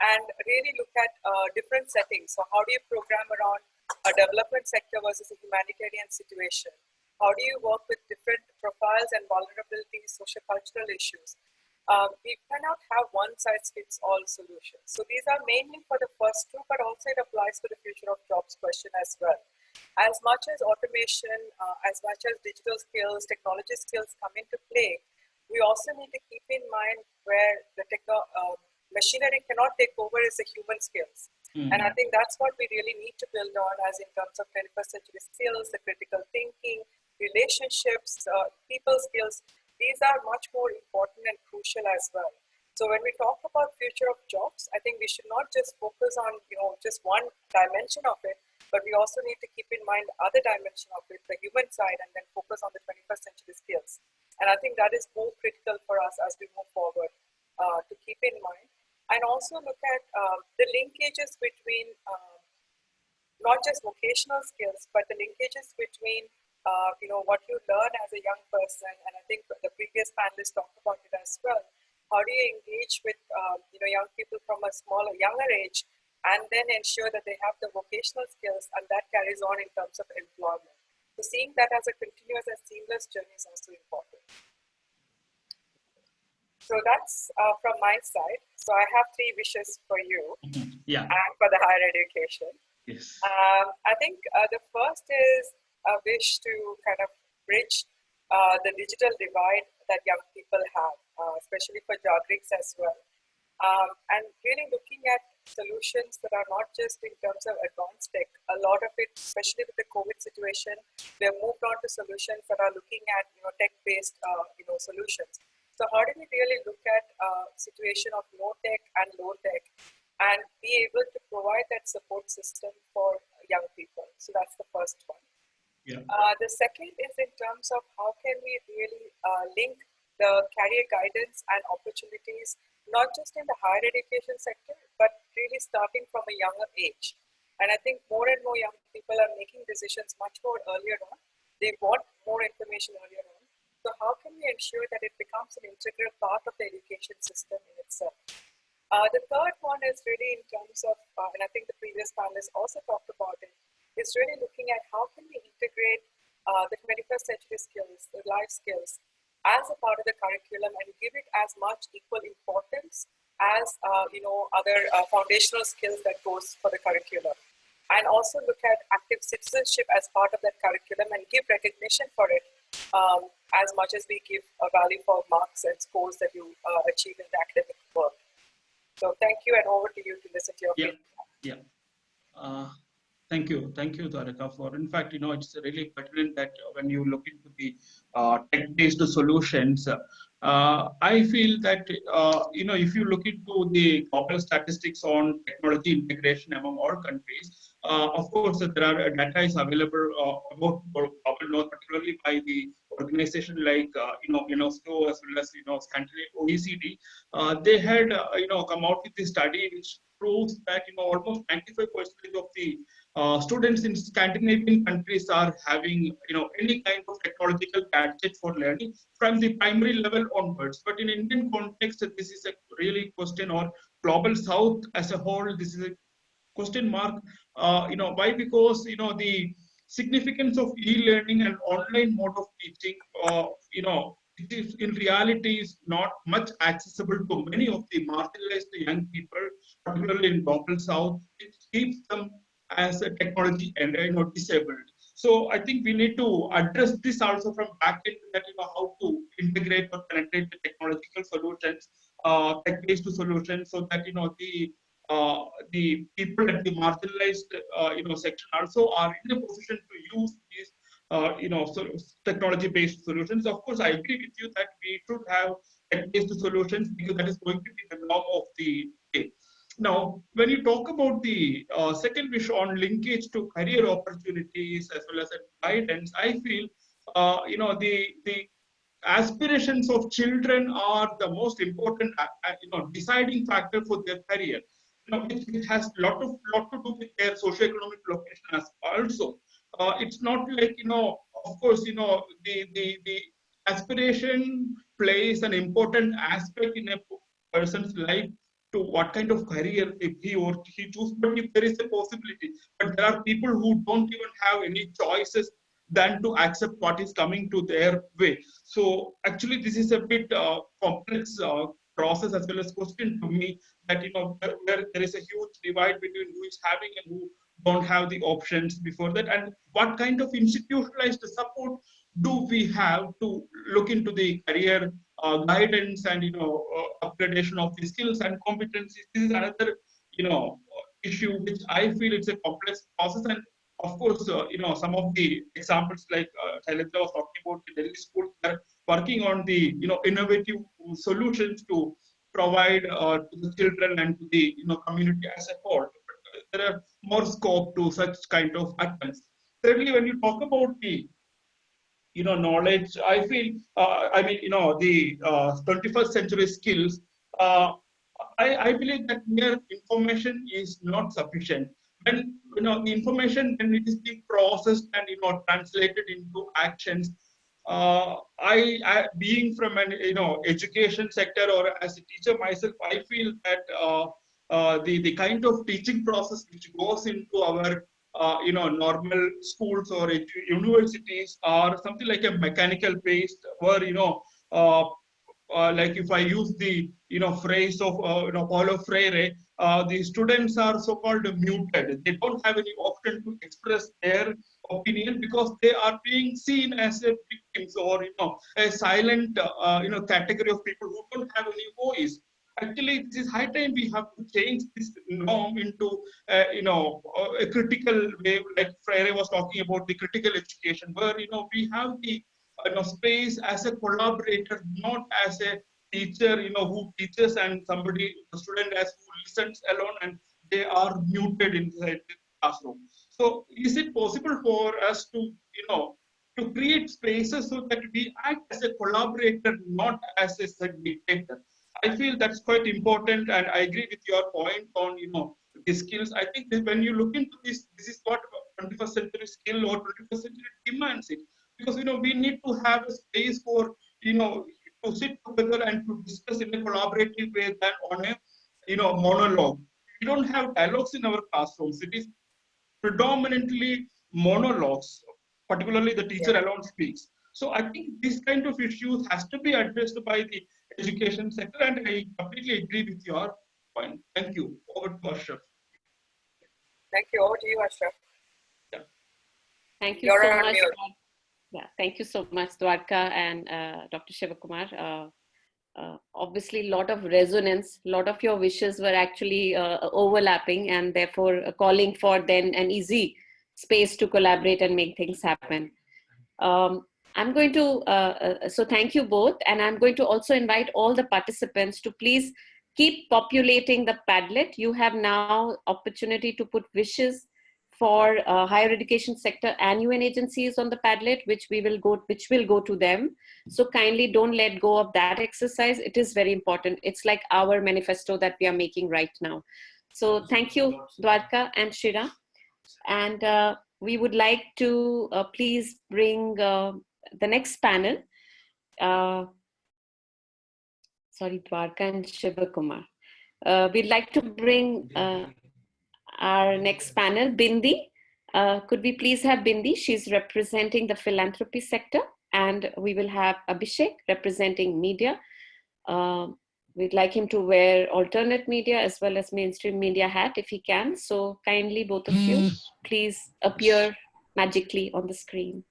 and really look at different settings. So how do you program around a development sector versus a humanitarian situation? How do you work with different profiles and vulnerabilities, socio-cultural issues? We cannot have one-size-fits-all solutions. So these are mainly for the first two, but also it applies to the future of jobs question as well. As much as automation, as much as digital skills, technology skills come into play, we also need to keep in mind where the machinery cannot take over is the human skills. And I think that's what we really need to build on, as in terms of 21st century skills, the critical thinking, relationships, people skills. These are much more important and crucial as well. So when we talk about future of jobs, I think we should not just focus on just one dimension of it, but we also need to keep in mind other dimension of it, the human side, and then focus on the 21st century skills. And I think that is more critical for us as we move forward to keep in mind. And also look at the linkages between not just vocational skills, but the linkages between what you learn as a young person. And I think the previous panelists talked about it as well. How do you engage with young people from a younger age, and then ensure that they have the vocational skills, and that carries on in terms of employment. So seeing that as a continuous and seamless journey is also important. So that's from my side. So I have three wishes for you and for the higher education. Yes. I think the first is a wish to kind of bridge the digital divide that young people have, especially for Jagriks as well. And really looking at solutions that are not just in terms of advanced tech. A lot of it, especially with the COVID situation, we have moved on to solutions that are looking at tech-based solutions. So how do we really look at a situation of no tech and low tech and be able to provide that support system for young people? So that's the first one. Yeah. The second is in terms of how can we really link the career guidance and opportunities, not just in the higher education sector, but really starting from a younger age. And I think more and more young people are making decisions much more earlier on. They want more information earlier on. So how can we ensure that it becomes an integral part of the education system in itself? The third one is really in terms of, and I think the previous panelists also talked about it, is really looking at how can we integrate the 21st century skills, the life skills, as a part of the curriculum and give it as much equal importance as other foundational skills that goes for the curriculum. And also look at active citizenship as part of that curriculum and give recognition for it as much as we give a value for marks and scores that you achieve in the academic world. So thank you, and over to you to listen to your feedback. Thank you, Dhuwarakha, for. In fact, it's really pertinent that when you look into the tech-based solutions, I feel that if you look into the global statistics on technology integration among all countries, of course there are data is available about global north, particularly by the organization like UNESCO as well as Scandinavian OECD. They had come out with this study which proves that almost 95% of the students in Scandinavian countries are having any kind of technological gadget for learning from the primary level onwards. But in Indian context, this is a really question, or global south as a whole, this is a question mark. Why? Because the significance of e-learning and online mode of teaching, it is in reality is not much accessible to many of the marginalized young people, particularly in global south. It keeps them as a technology and disabled. So I think we need to address this also from back end, that how to integrate or penetrate the technological solutions, tech-based solutions, so that the people at the marginalized section also are in a position to use these technology-based solutions. Of course, I agree with you that we should have tech-based solutions because that is going to be the norm of the day. Now, when you talk about the second wish on linkage to career opportunities as well as guidance, I feel the aspirations of children are the most important deciding factor for their career. It has a lot to do with their socioeconomic location as also. It's not like of course the aspiration plays an important aspect in a person's life to what kind of career if he or she chooses, but if there is a possibility. But there are people who don't even have any choices than to accept what is coming to their way. So actually this is a bit complex process as well as question to me, that there is a huge divide between who is having and who don't have the options before that, and what kind of institutionalized support do we have to look into the career guidance and upgradation of the skills and competencies. This is another issue which I feel it's a complex process. And of course some of the examples like Shailendra was talking about, the Delhi schools are working on the innovative solutions to provide to the children and to the community as a whole. But there are more scope to such kind of attempts. Thirdly, when you talk about the knowledge, I feel the 21st century skills, I believe that mere information is not sufficient. When the information, when it is being processed and translated into actions, I being from an education sector or as a teacher myself, I feel that the kind of teaching process which goes into our normal schools or universities are something like a mechanical based, where like if I use the phrase of Paulo Freire, the students are so-called muted. They don't have any option to express their opinion because they are being seen as a victims or a silent category of people who don't have any voice. actually, this is high time we have to change this norm into, a critical way, like Freire was talking about the critical education, where, we have the, space as a collaborator, not as a teacher, who teaches and somebody, the student as who listens alone and they are muted inside the classroom. So is it possible for us to, to create spaces so that we act as a collaborator, not as a dictator? I feel that's quite important, and I agree with your point on, the skills. I think that when you look into this, this is what 21st century skill or 21st century demands it. Because, we need to have a space for, to sit together and to discuss in a collaborative way than on a, monologue. We don't have dialogues in our classrooms. It is predominantly monologues, particularly the teacher alone speaks. So I think this kind of issues has to be addressed by the education sector, and I completely agree with your point. Thank you. Over to Ashraf. Thank you. Over to you, Ashraf. Yeah. Thank you so much. Yeah, thank you so much, Dhuwarakha and Dr. Sivakumar. Obviously, a lot of resonance, a lot of your wishes were actually overlapping, and therefore calling for then an easy space to collaborate and make things happen. I'm going to, so thank you both, and I'm going to also invite all the participants to please keep populating the Padlet. You have now opportunity to put wishes for higher education sector and UN agencies on the Padlet, which will go to them. So kindly don't let go of that exercise. It is very important. It's like our manifesto that we are making right now. So thank you, Dhuwarakha and Sriram. And we would like to please bring the next panel. Sorry, Dhuwarakha and Sivakumar. We'd like to bring our next panel, Bindi. Could we please have Bindi? She's representing the philanthropy sector, and we will have Abhishek representing media. We'd like him to wear alternate media as well as mainstream media hat if he can. So kindly, both of you, please appear magically on the screen.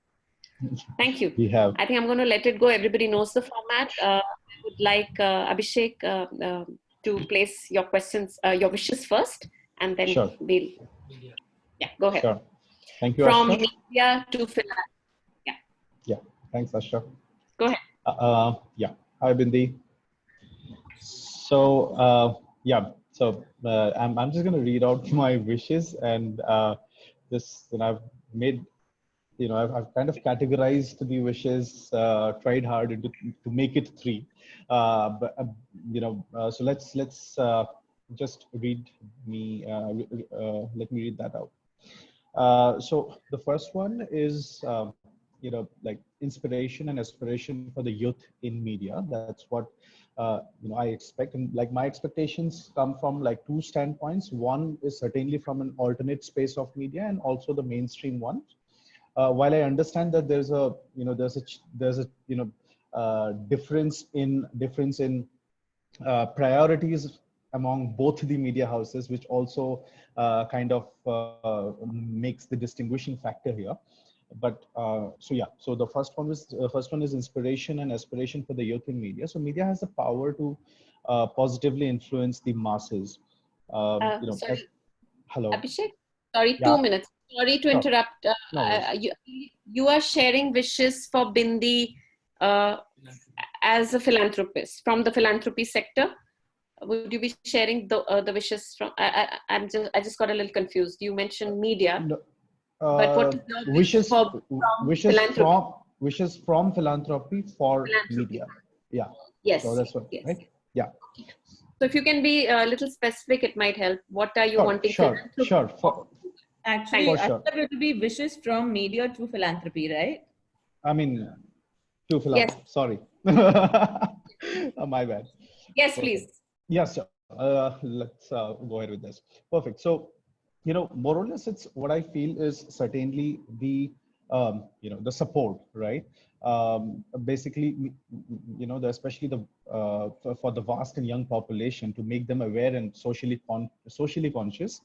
Thank you. I think I'm going to let it go. Everybody knows the format. I would like Abhishek to place your questions, your wishes first, and then we'll, go ahead. Sure. Thank you, From Ashraf. media to philanthropy. Yeah, thanks, Ashraf. Go ahead. Hi, Bindi. So, I'm just going to read out my wishes, and I've made, I've kind of categorized the wishes, tried hard to make it 3. So let's just read me. Let me read that out. So the first one is, like inspiration and aspiration for the youth in media. That's what I expect, and like my expectations come from like 2 standpoints. One is certainly from an alternate space of media, and also the mainstream one. While I understand that there's a difference in priorities among both the media houses, which also kind of makes the distinguishing factor here. But so the first one is inspiration and aspiration for the youth in media. So media has the power to positively influence the masses. Sorry. Hello, Abhishek. Sorry, 2 minutes. Sorry to interrupt. You are sharing wishes for Bindi as a philanthropist from the philanthropy sector. Would you be sharing the wishes from? I just got a little confused. You mentioned media. No. But what is your wishes from philanthropy for media? Yeah. Yes. So that's what, right? Yeah. So if you can be a little specific, it might help. What are you wanting? Sure. Actually, I thought it would be wishes from media to philanthropy, right? I mean, to philanthropy. Yes. Sorry. My bad. Yes, Perfect. Please. Yes. Let's go ahead with this. Perfect. So, more or less, it's what I feel is certainly the, the support, right? Basically, especially for the vast and young population, to make them aware and socially conscious.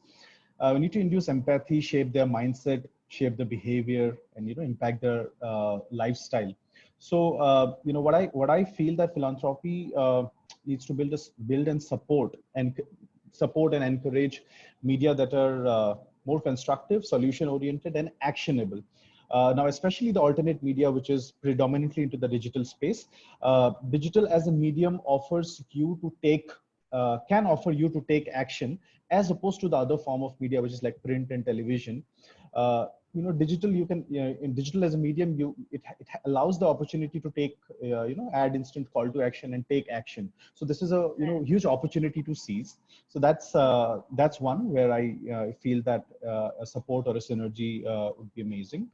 We need to induce empathy, shape their mindset, shape their behavior, and impact their lifestyle. So what I feel that philanthropy needs to build and support and encourage media that are more constructive, solution oriented, and actionable. Now, especially the alternate media, which is predominantly into the digital space, digital as a medium offers you to take, can offer you to take action, as opposed to the other form of media, which is like print and television. Digital, you can, in digital as a medium, it allows the opportunity to take, add instant call to action and take action. So this is a, huge opportunity to seize. So that's one where I feel that a support or a synergy would be amazing.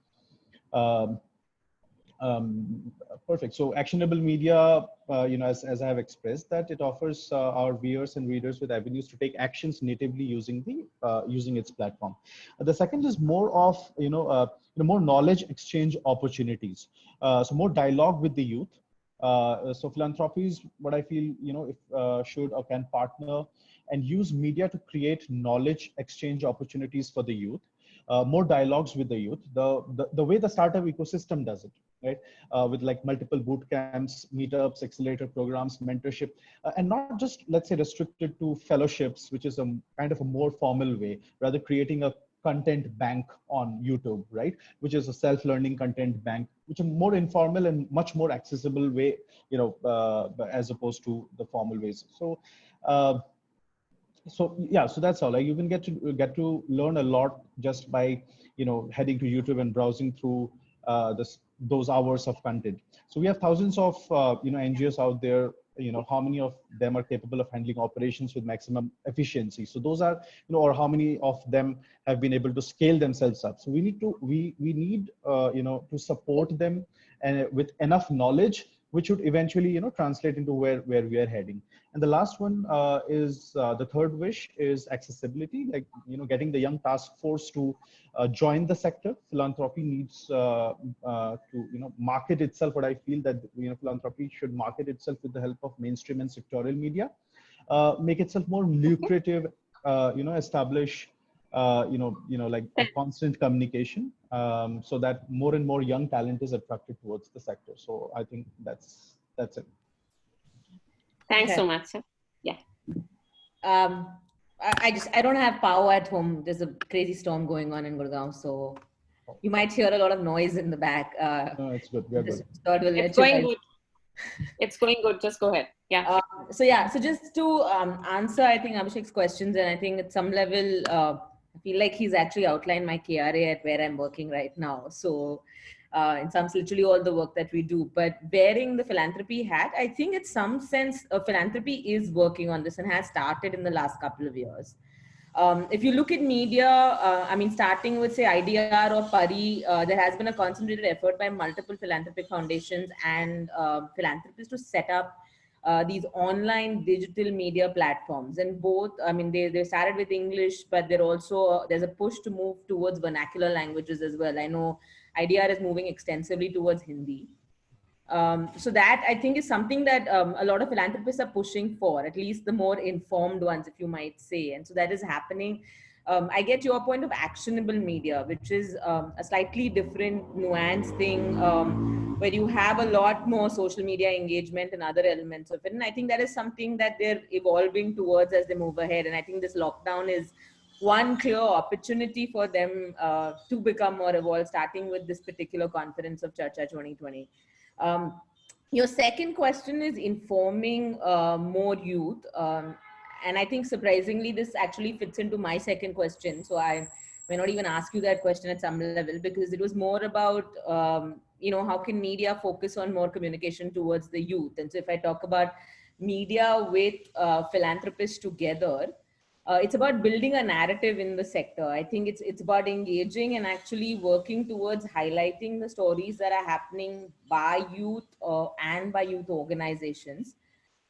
Perfect. So actionable media, as I have expressed, that it offers our viewers and readers with avenues to take actions natively using its platform. The second is more of more knowledge exchange opportunities. So more dialogue with the youth. So philanthropies, what I feel, if should or can partner and use media to create knowledge exchange opportunities for the youth. More dialogues with the youth, the way the startup ecosystem does it, right? With like multiple boot camps, meetups, accelerator programs, mentorship, and not just, let's say, restricted to fellowships, which is a kind of a more formal way, rather creating a content bank on YouTube, right? Which is a self-learning content bank, which is more informal and much more accessible way, as opposed to the formal ways. So, so that's all. Like, you can get to learn a lot just by heading to YouTube and browsing through those hours of content. So we have thousands of NGOs out there. How many of them are capable of handling operations with maximum efficiency? So those are, or how many of them have been able to scale themselves up? So we need to support them and with enough knowledge, which would eventually translate into where we are heading. And the last one is the third wish is accessibility, like getting the young task force to join the sector. Philanthropy needs to market itself. What I feel that philanthropy should market itself with the help of mainstream and sectoral media, make itself more lucrative, establish like a constant communication, so that more and more young talent is attracted towards the sector. So I think that's it. Thanks so much, sir. Yeah. I don't have power at home. There's a crazy storm going on in Gurgaon, so you might hear a lot of noise in the back. No, it's good. We are good. It's going good. It's going good. Just go ahead. Yeah. So just to answer, I think Abhishek's questions, and I think at some level, I feel like he's actually outlined my KRA at where I'm working right now. So in some literally all the work that we do, but wearing the philanthropy hat, I think in some sense, philanthropy is working on this and has started in the last couple of years. If you look at media, starting with say IDR or PARI, there has been a concentrated effort by multiple philanthropic foundations and philanthropists to set up these online digital media platforms. And both, they started with English, but they're also, there's a push to move towards vernacular languages as well. I know IDR is moving extensively towards Hindi. So that I think is something that a lot of philanthropists are pushing for, at least the more informed ones, if you might say. And so that is happening. I get your point of actionable media, which is a slightly different nuanced thing where you have a lot more social media engagement and other elements of it. And I think that is something that they're evolving towards as they move ahead. And I think this lockdown is one clear opportunity for them to become more evolved, starting with this particular conference of Charcha 2020. Your second question is informing more youth. And I think surprisingly, this actually fits into my second question. So I may not even ask you that question at some level, because it was more about, how can media focus on more communication towards the youth? And so if I talk about media with philanthropists together, it's about building a narrative in the sector. I think it's about engaging and actually working towards highlighting the stories that are happening by youth and by youth organizations.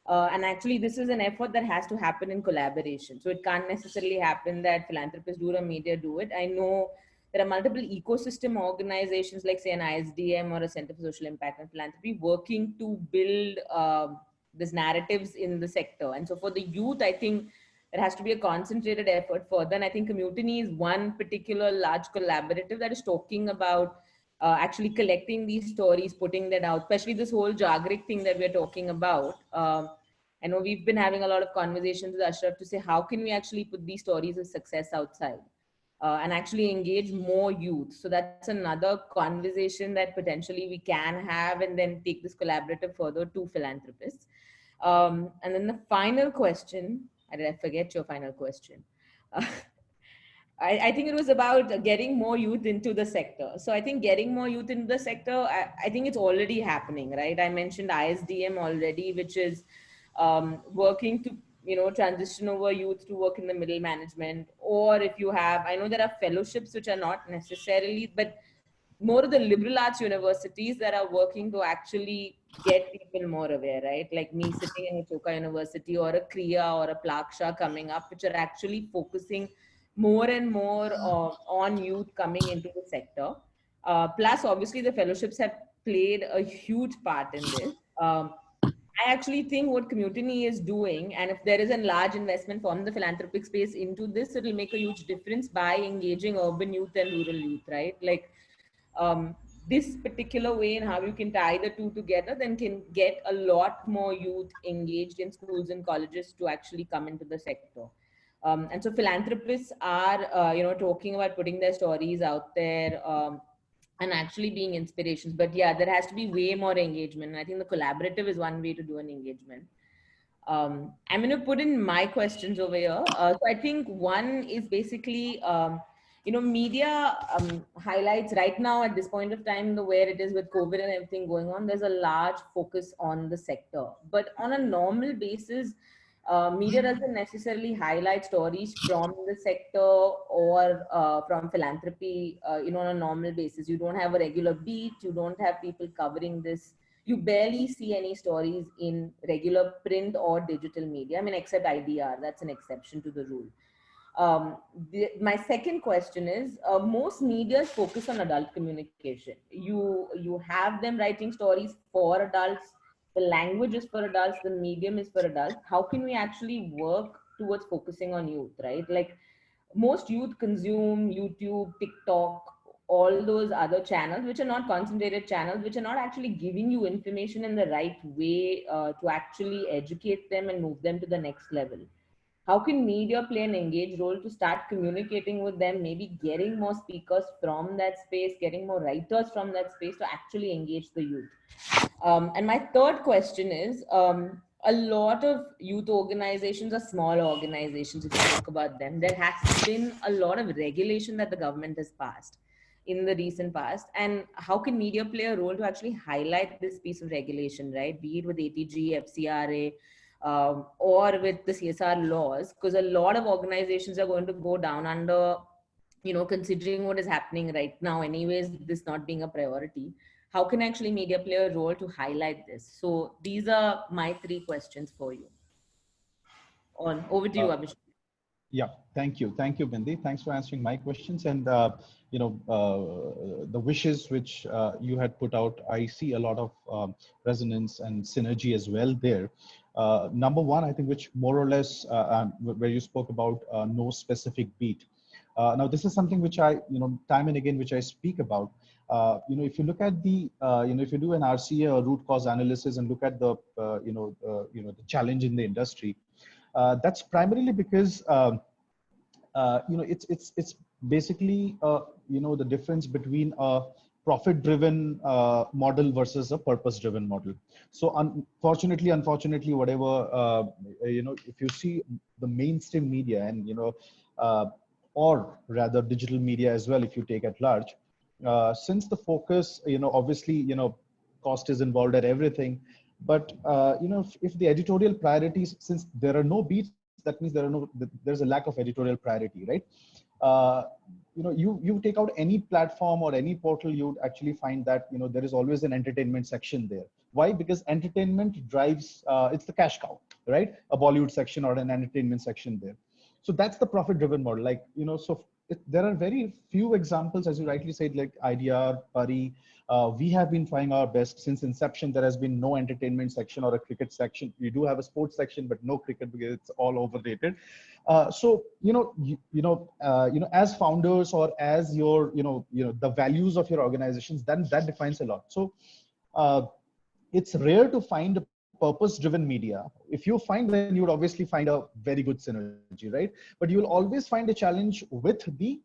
And actually, this is an effort that has to happen in collaboration. So it can't necessarily happen that philanthropists do it or media do it. I know there are multiple ecosystem organizations like say an ISDM or a Center for Social Impact and Philanthropy working to build these narratives in the sector. And so for the youth, I think there has to be a concentrated effort further. And I think Mutiny is one particular large collaborative that is talking about actually collecting these stories, putting that out, especially this whole Jagrik thing that we're talking about. And I know we've been having a lot of conversations with Ashraf to say, how can we actually put these stories of success outside and actually engage more youth? So that's another conversation that potentially we can have, and then take this collaborative further to philanthropists. And then the final question, did I forget your final question? I think it was about getting more youth into the sector. So I think getting more youth into the sector, I think it's already happening, right? I mentioned ISDM already, which is working to, transition over youth to work in the middle management. Or if you have, I know there are fellowships which are not necessarily, but more of the liberal arts universities that are working to actually get people more aware, right? Like me sitting in a Choka University, or a Kriya or a Plaksha coming up, which are actually focusing more and more on youth coming into the sector. Plus, obviously, the fellowships have played a huge part in this. I actually think what Community is doing, and if there is a large investment from the philanthropic space into this, it will make a huge difference by engaging urban youth and rural youth, right? Like this particular way in how you can tie the two together, then can get a lot more youth engaged in schools and colleges to actually come into the sector. And so philanthropists are, talking about putting their stories out there and actually being inspirations. But yeah, there has to be way more engagement. And I think the collaborative is one way to do an engagement. I'm going to put in my questions over here. So I think one is basically, media highlights right now at this point of time, where it is with COVID and everything going on, there's a large focus on the sector. But on a normal basis, media doesn't necessarily highlight stories from the sector or from philanthropy, on a normal basis. You don't have a regular beat. You don't have people covering this. You barely see any stories in regular print or digital media. I mean, except IDR, that's an exception to the rule. My second question is, most media focus on adult communication. You have them writing stories for adults. The language is for adults, the medium is for adults. How can we actually work towards focusing on youth, right? Like most youth consume YouTube, TikTok, all those other channels, which are not concentrated channels, which are not actually giving you information in the right way to actually educate them and move them to the next level. How can media play an engaged role to start communicating with them, maybe getting more speakers from that space, getting more writers from that space to actually engage the youth? And my third question is, a lot of youth organizations are small organizations. If you talk about them, there has been a lot of regulation that the government has passed in the recent past. And how can media play a role to actually highlight this piece of regulation, right? Be it with ATG, FCRA, or with the CSR laws, because a lot of organizations are going to go down under, considering what is happening right now anyways, this not being a priority. How can actually media play a role to highlight this? So these are my three questions for you. Over to you, Abhishek. Yeah, thank you, Bindi. Thanks for answering my questions. And the wishes which you had put out, I see a lot of resonance and synergy as well there. Number one, I think, which more or less where you spoke about no specific beat. Now, this is something which I, time and again, which I speak about. If you look at the, if you do an RCA or root cause analysis and look at the, the challenge in the industry, that's primarily because, it's basically, the difference between a profit-driven model versus a purpose-driven model. So unfortunately, whatever, if you see the mainstream media and, or rather digital media as well, if you take at large, since the focus, obviously, cost is involved at everything, but, if the editorial priorities, since there are no beats, that means there's a lack of editorial priority, right? You take out any platform or any portal, you'd actually find that, there is always an entertainment section there. Why? Because entertainment drives, it's the cash cow, right? A Bollywood section or an entertainment section there. So that's the profit-driven model. Like, there are very few examples, as you rightly said, like IDR, Pari. We have been trying our best since inception. There has been no entertainment section or a cricket section. We do have a sports section, but no cricket because it's all overrated. So as founders or as your the values of your organizations, then that defines a lot. So it's rare to find a purpose-driven media, if you find, then you would obviously find a very good synergy, right? But you will always find a challenge with the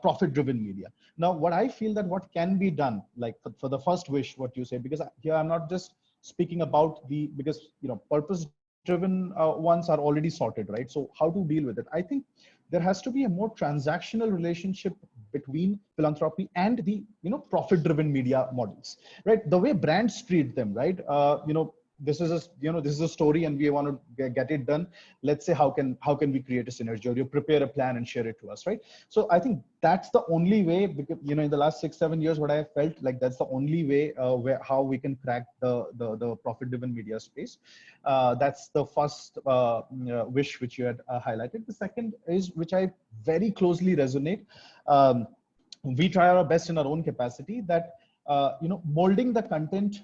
profit-driven media. Now, what I feel that what can be done, like for the first wish, what you say, because here I'm not just speaking about because purpose-driven ones are already sorted, right? So how to deal with it? I think there has to be a more transactional relationship between philanthropy and the profit-driven media models, right? The way brands treat them, right? This is a story and we want to get it done. Let's say how can we create a synergy, or you prepare a plan and share it to us, right? So I think that's the only way, because in the last 6-7 years, what I have felt like that's the only way how we can crack the profit driven media space. That's the first wish which you had highlighted. The second is, which I very closely resonate. We try our best in our own capacity that molding the content,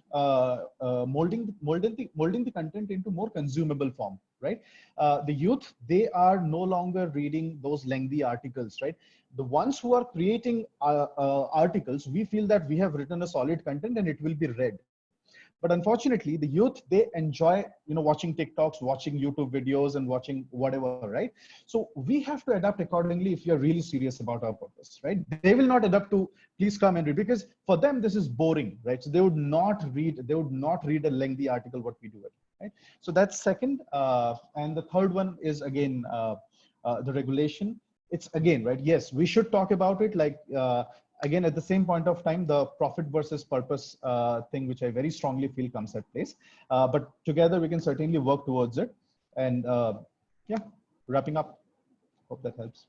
molding the content into more consumable form, right? The youth, they are no longer reading those lengthy articles, right? The ones who are creating articles, we feel that we have written a solid content and it will be read. But unfortunately, the youth, they enjoy, watching TikToks, watching YouTube videos and watching whatever, right? So we have to adapt accordingly if you're really serious about our purpose, right? They will not adapt to please come and read, because for them, this is boring, right? So they would not read a lengthy article, what we do it, right? So that's second. And the third one is again, the regulation. It's again, right? Yes, we should talk about it. Like, again, at the same point of time, the profit versus purpose thing, which I very strongly feel comes at place. But together, we can certainly work towards it. And yeah, wrapping up. Hope that helps.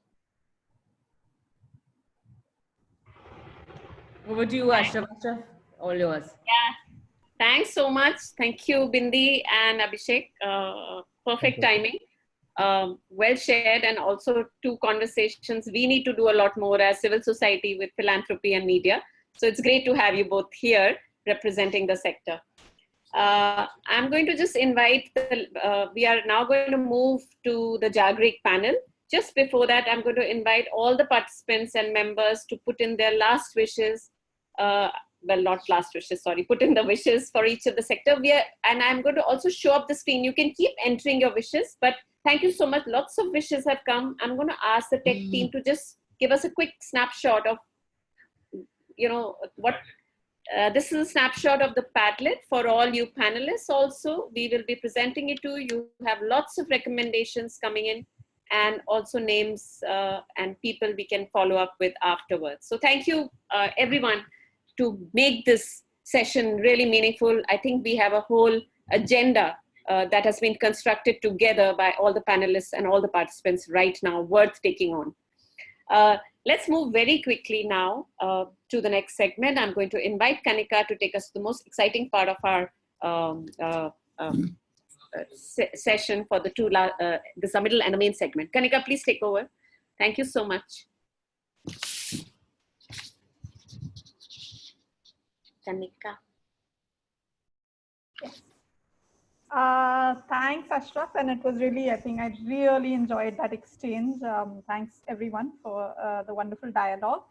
Over to you, Ashraf. All yours. Yeah. Thanks so much. Thank you, Bindi and Abhishek. Perfect timing. Well shared, and also two conversations we need to do a lot more as civil society with philanthropy and media. So it's great to have you both here representing the sector. I'm going to just invite, we are now going to move to the Jagrik panel. Just before that, I'm going to invite all the participants and members to put in their last wishes. Well, not last wishes, sorry, put in the wishes for each of the sector. And I'm going to also show up the screen. You can keep entering your wishes, but thank you so much. Lots of wishes have come. I'm going to ask the tech team to just give us a quick snapshot of, what, this is a snapshot of the Padlet for all you panelists also. We will be presenting it to you. You have lots of recommendations coming in, and also names and people we can follow up with afterwards. So thank you, everyone, to make this session really meaningful. I think we have a whole agenda that has been constructed together by all the panelists and all the participants right now, worth taking on. Let's move very quickly now to the next segment. I'm going to invite Kanika to take us to the most exciting part of our session for the middle and the main segment. Kanika, please take over. Thank you so much. Kanika. Yes. Thanks, Ashraf, and it was really, I think I really enjoyed that exchange. Thanks everyone for the wonderful dialogue.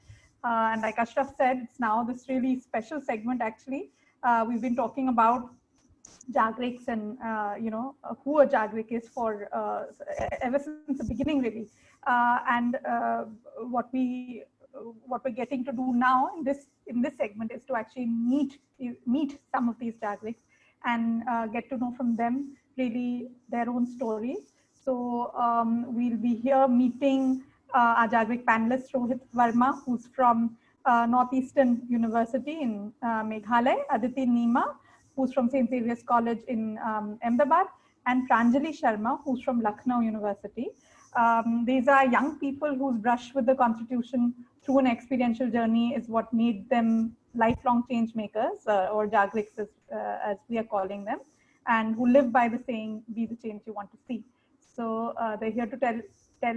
And like Ashraf said, it's now this really special segment actually. We've been talking about Jagriks and, who a Jagrik is for ever since the beginning really. And what we're getting to do now in this segment is to actually meet some of these Jagriks and get to know from them really their own stories. So we'll be here meeting our Jagrik panelist Rohit Verma, who's from Northeastern University in Meghalaya, Aditi Nima, who's from St. Xavier's College in Ahmedabad, and Pranjali Sharma, who's from Lucknow University. These are young people whose brush with the Constitution through an experiential journey is what made them lifelong change makers, or Jagriks as we are calling them, and who live by the saying, be the change you want to see. So they're here to tell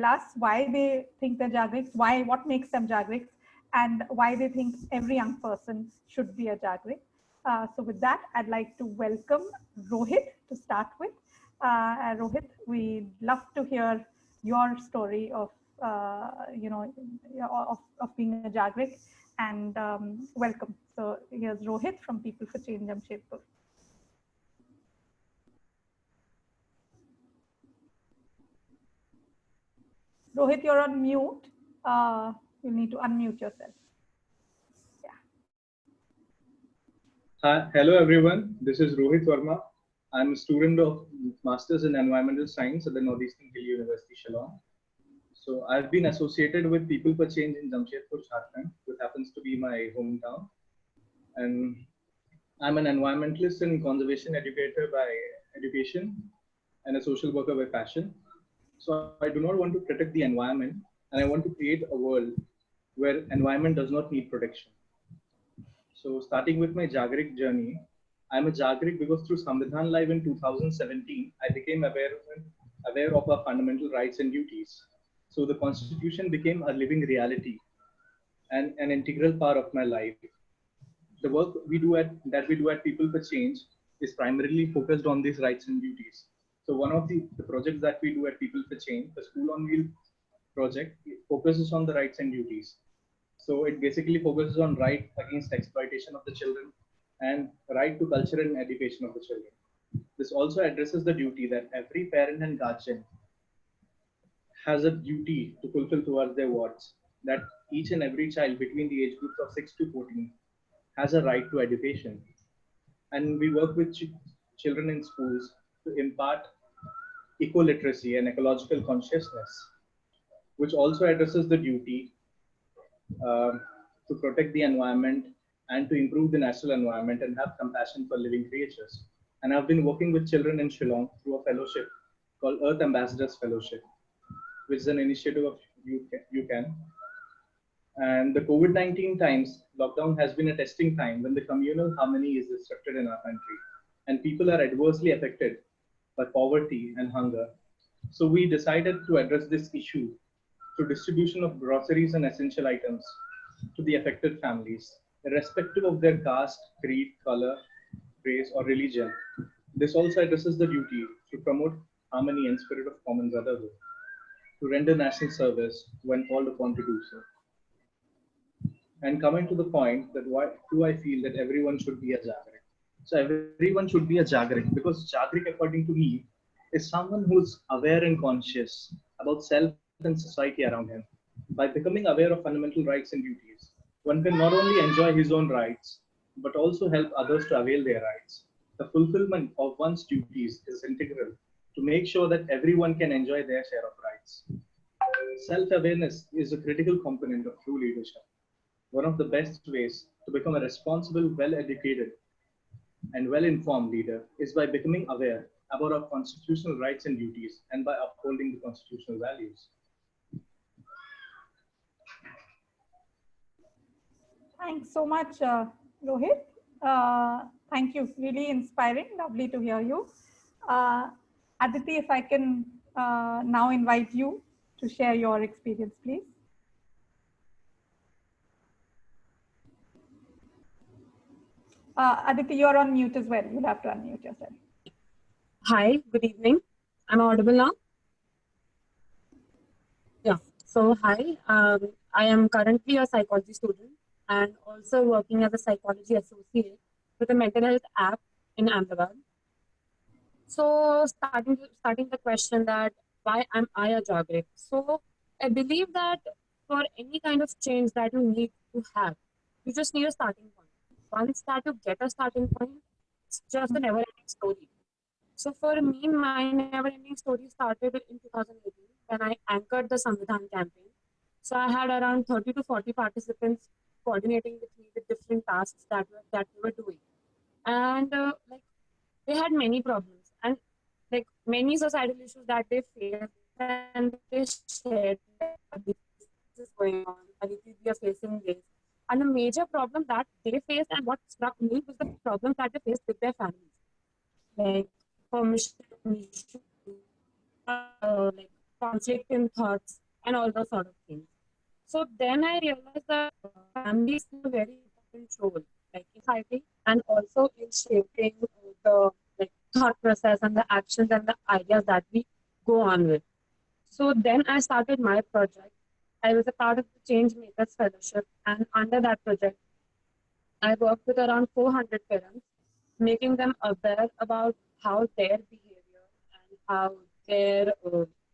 us why they think they're Jagriks, what makes them Jagriks, and why they think every young person should be a Jagrik. So with that, I'd like to welcome Rohit to start with. Rohit, we'd love to hear your story of, of being a Jagrik, and welcome. So here's Rohit from People for Change, Jamshedpur. Rohit, you're on mute. You need to unmute yourself. Hi, hello everyone. This is Rohit Verma. I'm a student of Masters in Environmental Science at the Northeastern Hill University, Shillong. So I've been associated with People for Change in Jamshedpur, Jharkhand, which happens to be my hometown. And I'm an environmentalist and conservation educator by education and a social worker by passion. So I do not want to protect the environment, and I want to create a world where environment does not need protection. So starting with my Jagrik journey, I'm a Jagrik because through Samvidhan Live in 2017, I became aware of our fundamental rights and duties. So the Constitution became a living reality and an integral part of my life. The work we do at People for Change is primarily focused on these rights and duties. So one of the projects that we do at People for Change, the School on Wheel project, focuses on the rights and duties. So it basically focuses on right against exploitation of the children and right to culture and education of the children. This also addresses the duty that every parent and guardian has a duty to fulfill towards their wards, that each and every child between the age groups of 6 to 14 has a right to education. And we work with children in schools to impart eco-literacy and ecological consciousness, which also addresses the duty to protect the environment and to improve the natural environment and have compassion for living creatures. And I've been working with children in Shillong through a fellowship called Earth Ambassadors Fellowship, which is an initiative of UCAN. And the COVID-19 times, lockdown has been a testing time when the communal harmony is disrupted in our country and people are adversely affected by poverty and hunger. So we decided to address this issue through distribution of groceries and essential items to the affected families, irrespective of their caste, creed, color, race, or religion. This also addresses the duty to promote harmony and spirit of common brotherhood, to render national service when called upon to do so. And coming to the point that why do I feel that everyone should be a Jagrik? So everyone should be a Jagrik because Jagrik, according to me, is someone who's aware and conscious about self and society around him. By becoming aware of fundamental rights and duties, one can not only enjoy his own rights, but also help others to avail their rights. The fulfillment of one's duties is integral to make sure that everyone can enjoy their share of rights. Self-awareness is a critical component of true leadership. One of the best ways to become a responsible, well-educated, and well-informed leader is by becoming aware about our constitutional rights and duties and by upholding the constitutional values. Thanks so much, Rohit. Thank you. Really inspiring. Lovely to hear you. Aditi, if I can now invite you to share your experience, please. Aditi, you're on mute as well. You'll have to unmute yourself. Hi, good evening. I'm audible now? Yeah. So, hi. I am currently a psychology student and also working as a psychology associate with a mental health app in Ahmedabad. So, starting the question that why am I a Jagrik? So, I believe that for any kind of change that you need to have, you just need a starting point. Once that you get a starting point, it's just a never-ending story. So for me, my never-ending story started in 2018 when I anchored the Samvidhan campaign. So I had around 30 to 40 participants coordinating with me with different tasks that we were doing, and like they had many problems and like many societal issues that they faced, and they shared this is going on. We are facing this. And the major problem that they faced and what struck me was the problems that they faced with their families. Like permission issues, like conflict in thoughts and all those sort of things. So then I realized that families play a very important role, like in society and also in shaping the like thought process and the actions and the ideas that we go on with. So then I started my project. I was a part of the Change Makers Fellowship, and under that project, I worked with around 400 parents, making them aware about how their behavior and how their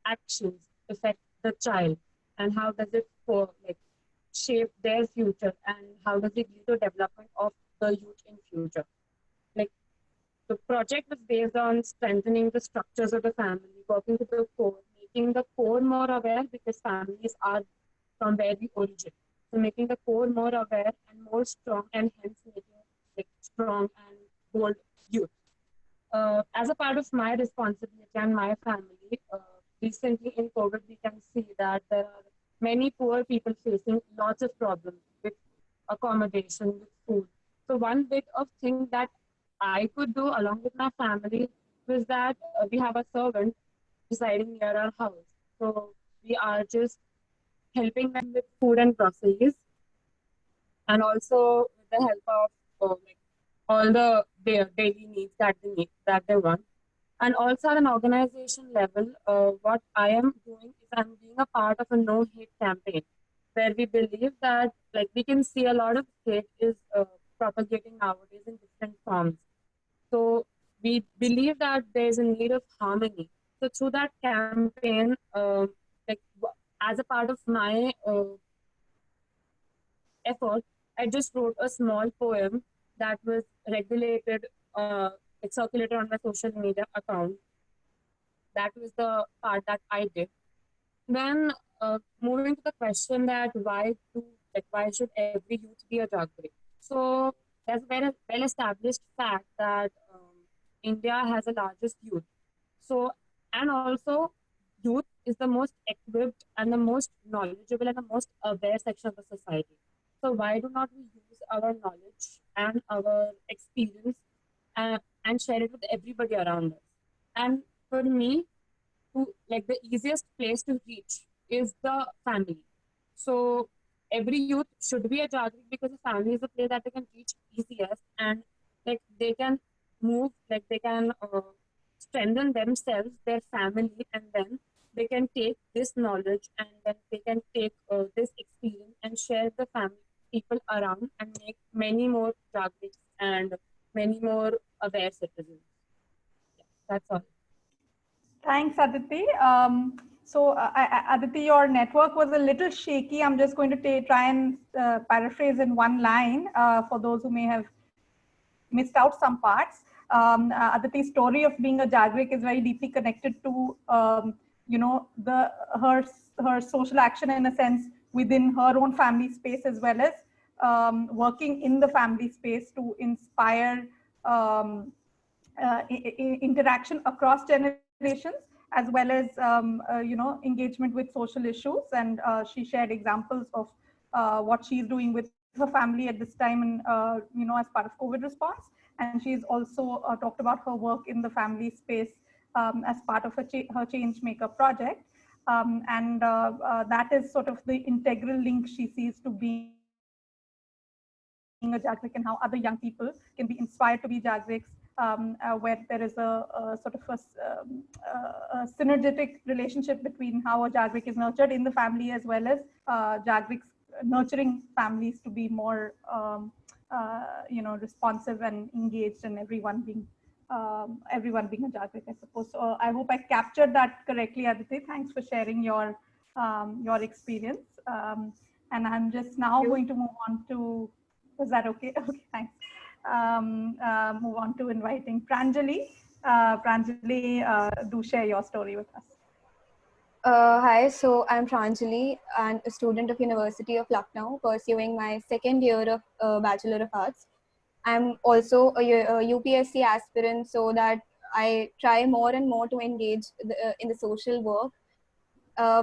actions affect the the child, and how does it shape their future, and how does it lead to development of the youth in future. Like, the project was based on strengthening the structures of the family, working to the core, making the core more aware, because families are from where we origin. So making the core more aware and more strong, and hence making strong and bold youth. As a part of my responsibility and my family, recently in COVID, we can see that there are many poor people facing lots of problems with accommodation, with food. So one bit of thing that I could do along with my family was that we have a servant residing near our house. So we are just helping them with food and groceries, and also with the help of all their daily needs that they want. And also at an organization level, what I am doing is I'm being a part of a no hate campaign, where we believe that we can see a lot of hate is propagating nowadays in different forms. So we believe that there is a need of harmony. So through that campaign, as a part of my effort, I just wrote a small poem that was regulated, it circulated on my social media account. That was the part that I did. Then moving to the question that why should every youth be a Jagrik? So there's a very well-established fact that India has the largest youth. So, and also youth is the most equipped and the most knowledgeable and the most aware section of the society. So why do not we use our knowledge and our experience and share it with everybody around us? And for me, the easiest place to reach is the family. So every youth should be a Jagrik, because the family is the place that they can reach easiest, and they can move, they can strengthen themselves, their family, and then they can take this knowledge, and then they can take this experience and share the family people around, and make many more Jagriks and many more aware citizens. Yeah, that's all. Thanks, Aditi. Aditi, your network was a little shaky. I'm just going to try and paraphrase in one line for those who may have missed out some parts. Aditi's story of being a Jagrik is very deeply connected to, her social action, in a sense, within her own family space, as well as working in the family space to inspire interaction across generations, as well as engagement with social issues. And she shared examples of what she's doing with her family at this time, and as part of COVID response. And she's also talked about her work in the family space as part of her change maker project. And that is sort of the integral link she sees to being a Jagrik, and how other young people can be inspired to be Jagriks, where there is a sort of a synergetic relationship between how a Jagrik is nurtured in the family, as well as Jagriks nurturing families to be more responsive and engaged, and everyone being a Jagrik, I suppose. So I hope I captured that correctly, Aditi. Thanks for sharing your experience. And I'm just now going to move on to, is that okay? Okay, thanks. Move on to inviting Pranjali. Pranjali, do share your story with us. Hi, so I'm Pranjali, and a student of University of Lucknow, pursuing my second year of Bachelor of Arts. I'm also a UPSC aspirant, so that I try more and more to engage in the social work,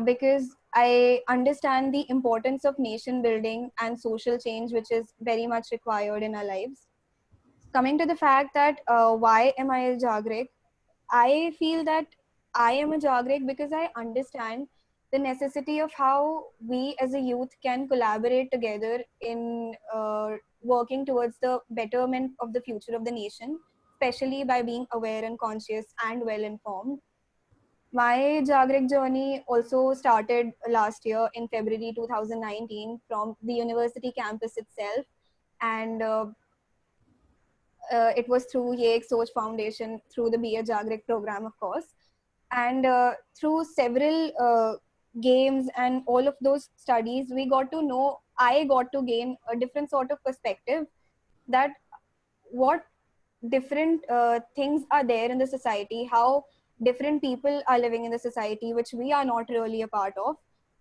because I understand the importance of nation building and social change, which is very much required in our lives. Coming to the fact that why am I a Jagrik? I feel that I am a Jagrik because I understand the necessity of how we as a youth can collaborate together in working towards the betterment of the future of the nation, especially by being aware and conscious and well informed. My Jagrik journey also started last year in February 2019 from the university campus itself, and it was through Ye Ek Soch Foundation, through the BA Jagrik program, of course, and through several games and all of those studies, I got to gain a different sort of perspective that what different things are there in the society, how different people are living in the society, which we are not really a part of.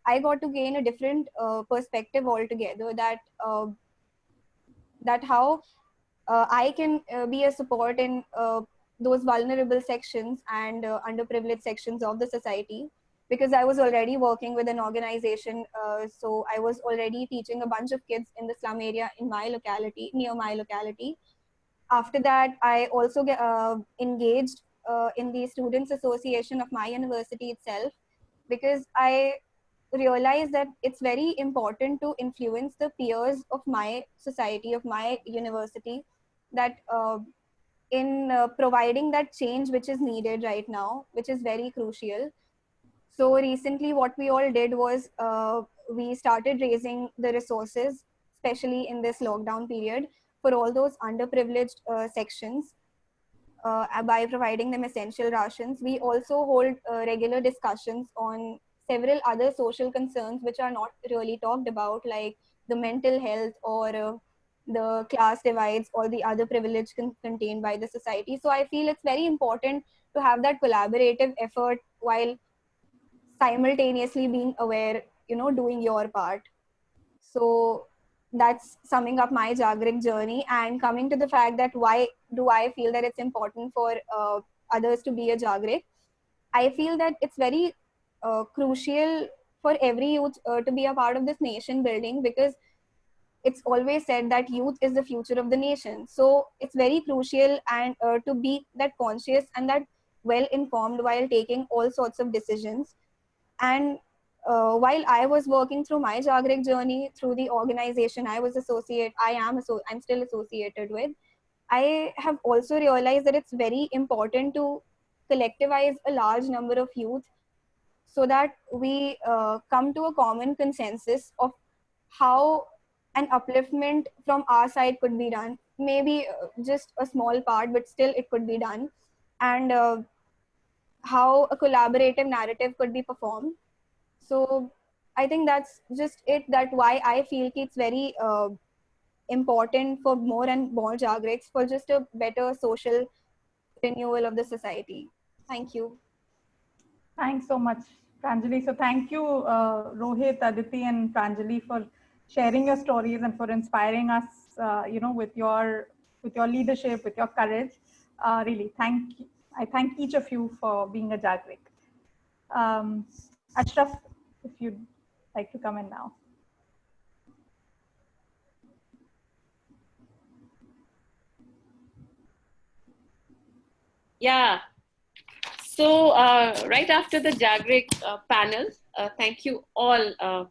I got to gain a different perspective altogether, that how I can be a support in those vulnerable sections and underprivileged sections of the society, because I was already working with an organization. So I was already teaching a bunch of kids in the slum area in my locality, near my locality. After that, I also engaged in the Students Association of my university itself, because I realized that it's very important to influence the peers of my society, of my university, that in providing that change which is needed right now, which is very crucial. So recently what we all did was we started raising the resources, especially in this lockdown period, for all those underprivileged sections by providing them essential rations. We also hold regular discussions on several other social concerns which are not really talked about, like the mental health or the class divides or the other privilege contained by the society. So I feel it's very important to have that collaborative effort while simultaneously being aware, doing your part. So that's summing up my Jagrik journey, and coming to the fact that why do I feel that it's important for others to be a Jagrik. I feel that it's very crucial for every youth to be a part of this nation building, because it's always said that youth is the future of the nation. So it's very crucial and to be that conscious and that well informed while taking all sorts of decisions. And while I was working through my Jagrik journey through the organization I'm still associated with, I have also realized that it's very important to collectivize a large number of youth, so that we come to a common consensus of how an upliftment from our side could be done. Maybe just a small part, but still it could be done. And how a collaborative narrative could be performed. So I think that's just it, that why I feel it's very important for more and more Jagriks for just a better social renewal of the society. Thank you. Thanks so much, Pranjali. So thank you, Rohit, Aditi, and Pranjali for sharing your stories and for inspiring us, with your leadership, with your courage. Really, I thank each of you for being a Jagrik. Ashraf, if you'd like to come in now. Yeah. So right after the Jagrik panel, thank you all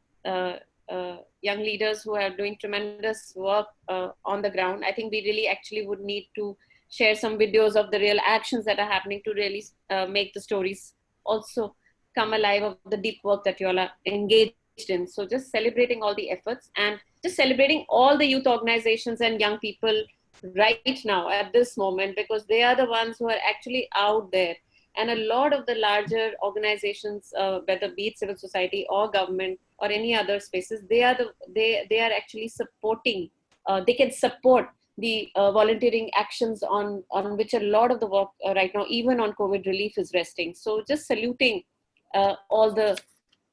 young leaders who are doing tremendous work on the ground. I think we really actually would need to share some videos of the real actions that are happening to really make the stories also come alive of the deep work that you all are engaged in. So just celebrating all the efforts and just celebrating all the youth organizations and young people right now at this moment, because they are the ones who are actually out there. And a lot of the larger organizations, whether be it civil society or government or any other spaces, they are actually supporting. They can support the volunteering actions on which a lot of the work right now, even on COVID relief, is resting. So just saluting all the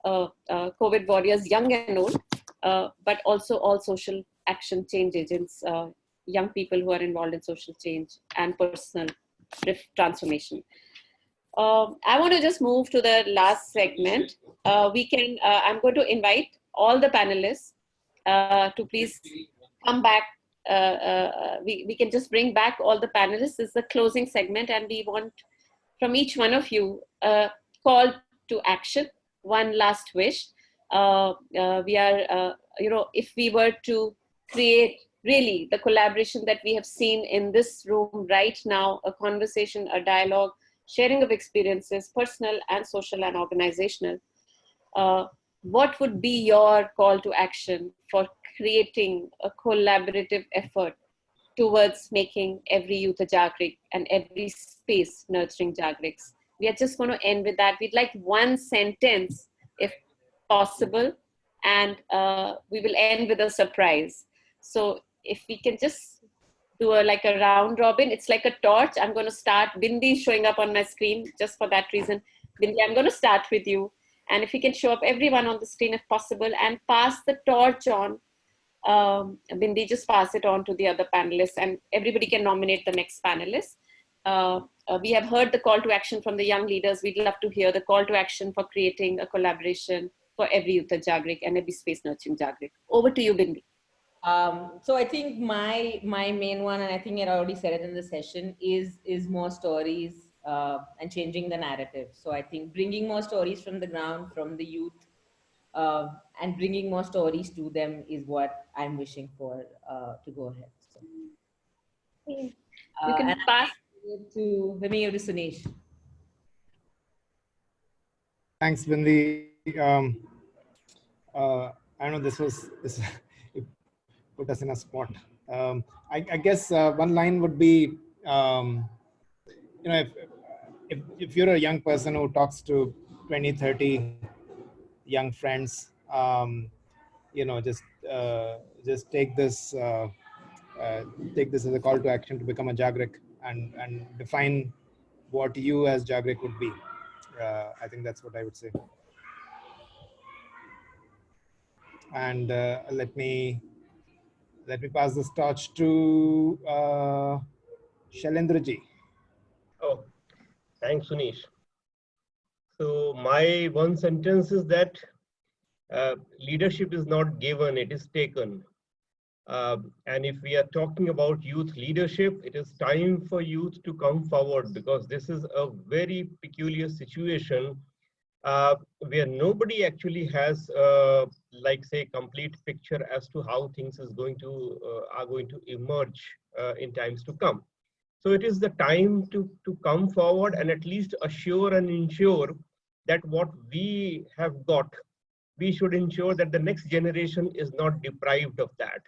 COVID warriors, young and old, but also all social action change agents, young people who are involved in social change and personal transformation. I want to just move to the last segment. I'm going to invite all the panelists to please come back. We can just bring back all the panelists. This is the closing segment, and we want from each one of you a call to action, one last wish. If we were to create really the collaboration that we have seen in this room right now, a conversation, a dialogue, sharing of experiences, personal and social and organizational, what would be your call to action for creating a collaborative effort towards making every youth a Jagrik and every space nurturing Jagriks? We are just going to end with that. We'd like one sentence, if possible, and we will end with a surprise. So if we can just do like a round robin, it's like a torch. I'm going to start. Bindi is showing up on my screen just for that reason. Bindi, I'm going to start with you. And if you can show up everyone on the screen if possible and pass the torch on. Bindi, just pass it on to the other panelists, and everybody can nominate the next panelist. We have heard the call to action from the young leaders. We'd love to hear the call to action for creating a collaboration for every youth at Jagrik and every space nurturing Jagrik. Over to you, Bindi. So I think my main one, and I think I already said it in the session, is more stories and changing the narrative. So I think bringing more stories from the ground, from the youth, and bringing more stories to them is what I'm wishing for to go ahead. So, you can pass to Sunish. Thanks, Bindi. I know this it put us in a spot. I guess one line would be, if you're a young person who talks to 20, 30 young friends, just take this as a call to action to become a Jagrik and define what you as Jagrik would be. I think that's what I would say. And let me pass this torch to Shailendra ji. Oh, thanks, Sunish. So my one sentence is that leadership is not given, it is taken. And if we are talking about youth leadership, it is time for youth to come forward, because this is a very peculiar situation where nobody actually has, say, complete picture as to how things are going to emerge in times to come. So it is the time to come forward and at least assure and ensure that what we have got, we should ensure that the next generation is not deprived of that.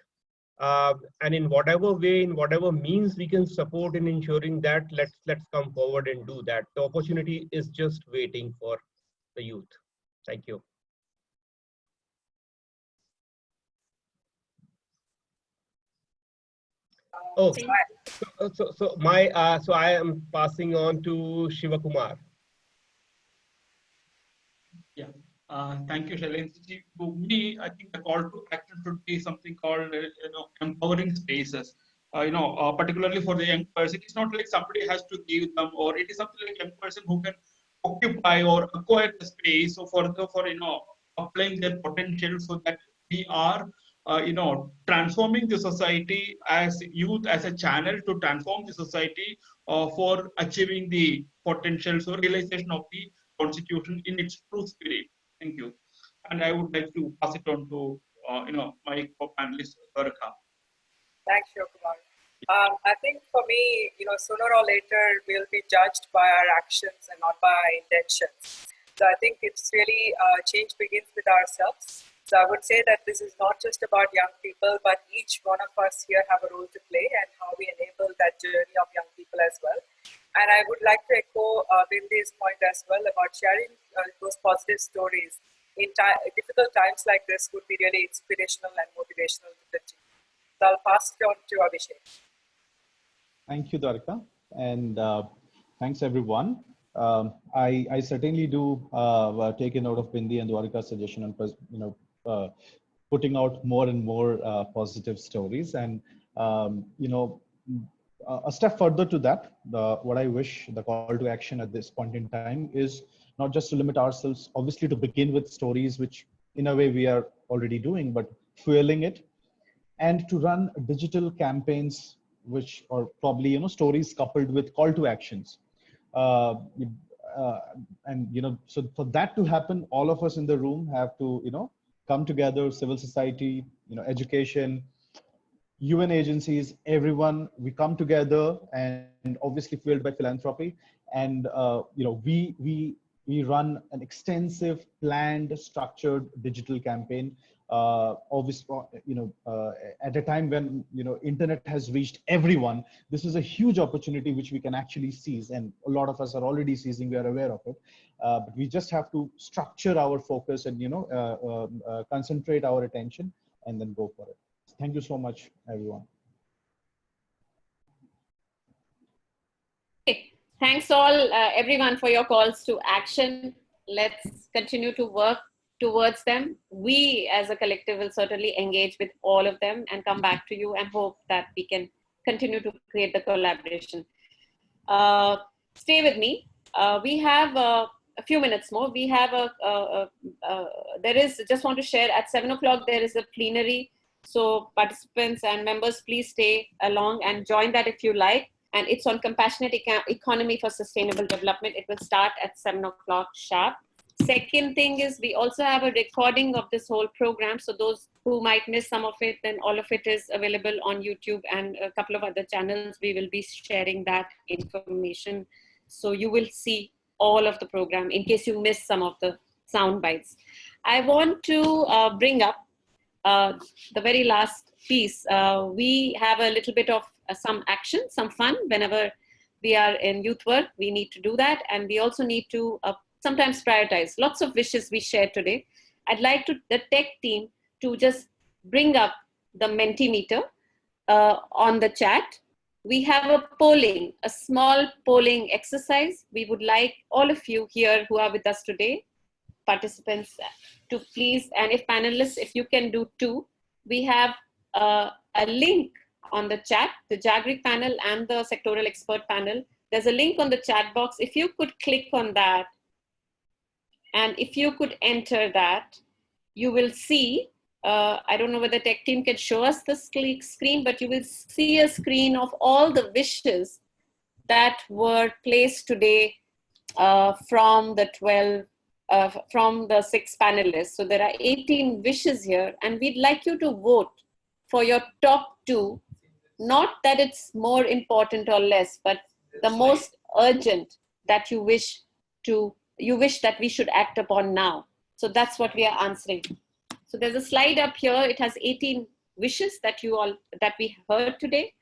And in whatever way, in whatever means we can support in ensuring that, let's come forward and do that. The opportunity is just waiting for the youth. Thank you. Oh, so I am passing on to Sivakumar. Yeah. Thank you, Shailendra. To me, I think the call to action should be something called, empowering spaces. Particularly for the young person, it's not like somebody has to give them, or it is something like a young person who can occupy or acquire the space. So for applying their potential, so that we are, transforming the society as youth, as a channel to transform the society for achieving the potential, so realization of the constitution in its true spirit. Thank you. And I would like to pass it on to, my co-panelist, Dhuwarakha. Thanks, Sivakumar. I think for me, sooner or later, we'll be judged by our actions and not by our intentions. So I think it's really change begins with ourselves. So I would say that this is not just about young people, but each one of us here have a role to play, and how we enable that journey of young people as well. And I would like to echo Bindi's point as well about sharing those positive stories in difficult times like this would be really inspirational and motivational to the team. So I'll pass it on to Abhishek. Thank you, Dhuwarakha, and thanks everyone. I certainly do take a note of Bindi and Dhuwarakha's suggestion on putting out more and more positive stories, and a step further to that, what I wish the call to action at this point in time is not just to limit ourselves, obviously, to begin with stories, which in a way we are already doing, but fueling it, and to run digital campaigns, which are probably stories coupled with call to actions. So for that to happen, all of us in the room have to come together, civil society, education, UN agencies, everyone, we come together, and obviously fueled by philanthropy, and we run an extensive, planned, structured digital campaign obviously, at a time when, internet has reached everyone, this is a huge opportunity which we can actually seize, and a lot of us are already seizing, we are aware of it. But we just have to structure our focus and, concentrate our attention and then go for it. Thank you so much, everyone. Okay. Thanks all, everyone, for your calls to action. Let's continue to work towards them. We as a collective will certainly engage with all of them and come back to you and hope that we can continue to create the collaboration. Stay with me. We have a few minutes more. We have just want to share at 7 o'clock, there is a plenary. So participants and members, please stay along and join that if you like. And it's on compassionate economy for sustainable development. It will start at 7 o'clock sharp. Second thing is we also have a recording of this whole program. So those who might miss some of it, then all of it is available on YouTube and a couple of other channels. We will be sharing that information. So you will see all of the program in case you miss some of the sound bites. I want to bring up the very last piece. We have a little bit of some action, some fun. Whenever we are in youth work, we need to do that. And we also need to sometimes prioritize. Lots of wishes we shared today. I'd like the tech team to just bring up the Mentimeter on the chat. We have a small polling exercise. We would like all of you here who are with us today, participants, to please, and if panelists, if you can do too. We have a link on the chat, the Jagrik panel and the sectoral expert panel. There's a link on the chat box. If you could click on that, and if you could enter that, you will see, I don't know whether the tech team can show us the screen, but you will see a screen of all the wishes that were placed today from the 6 panelists. So there are 18 wishes here, and we'd like you to vote for your top 2. Not that it's more important or less, but the most urgent that you wish that we should act upon now. So that's what we are answering. So there's a slide up here. It has 18 wishes that we heard today.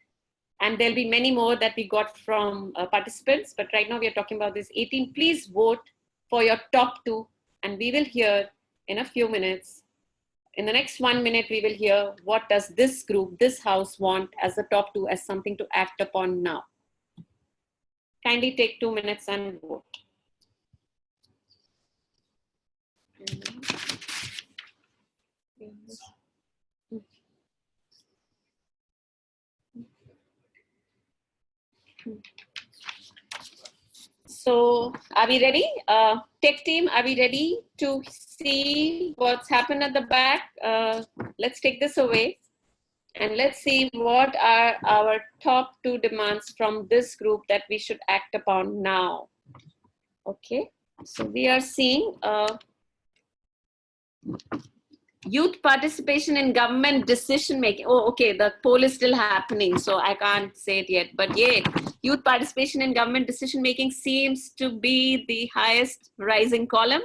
And there'll be many more that we got from participants. But right now we are talking about this 18. Please vote for your top 2. And we will hear in a few minutes. In the next 1 minute, we will hear what does this group, this house want as the top 2, as something to act upon now. Kindly take 2 minutes and vote. So are we ready? Tech team, are we ready to see what's happened at the back? Let's take this away and let's see what are our top 2 demands from this group that we should act upon now. Okay, so we are seeing youth participation in government decision making. Oh, okay, the poll is still happening, so I can't say it yet. But yeah, youth participation in government decision making seems to be the highest rising column.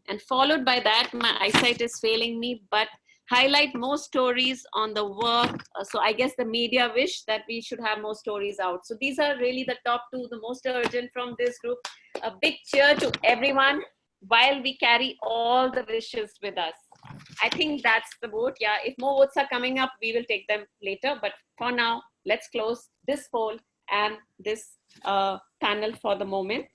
And followed by that, my eyesight is failing me, but highlight more stories on the work. So I guess the media wish that we should have more stories out. So these are really the top 2, the most urgent from this group. A big cheer to everyone while we carry all the wishes with us. I think that's the vote. Yeah, if more votes are coming up, we will take them later. But for now, let's close this poll and this panel for the moment.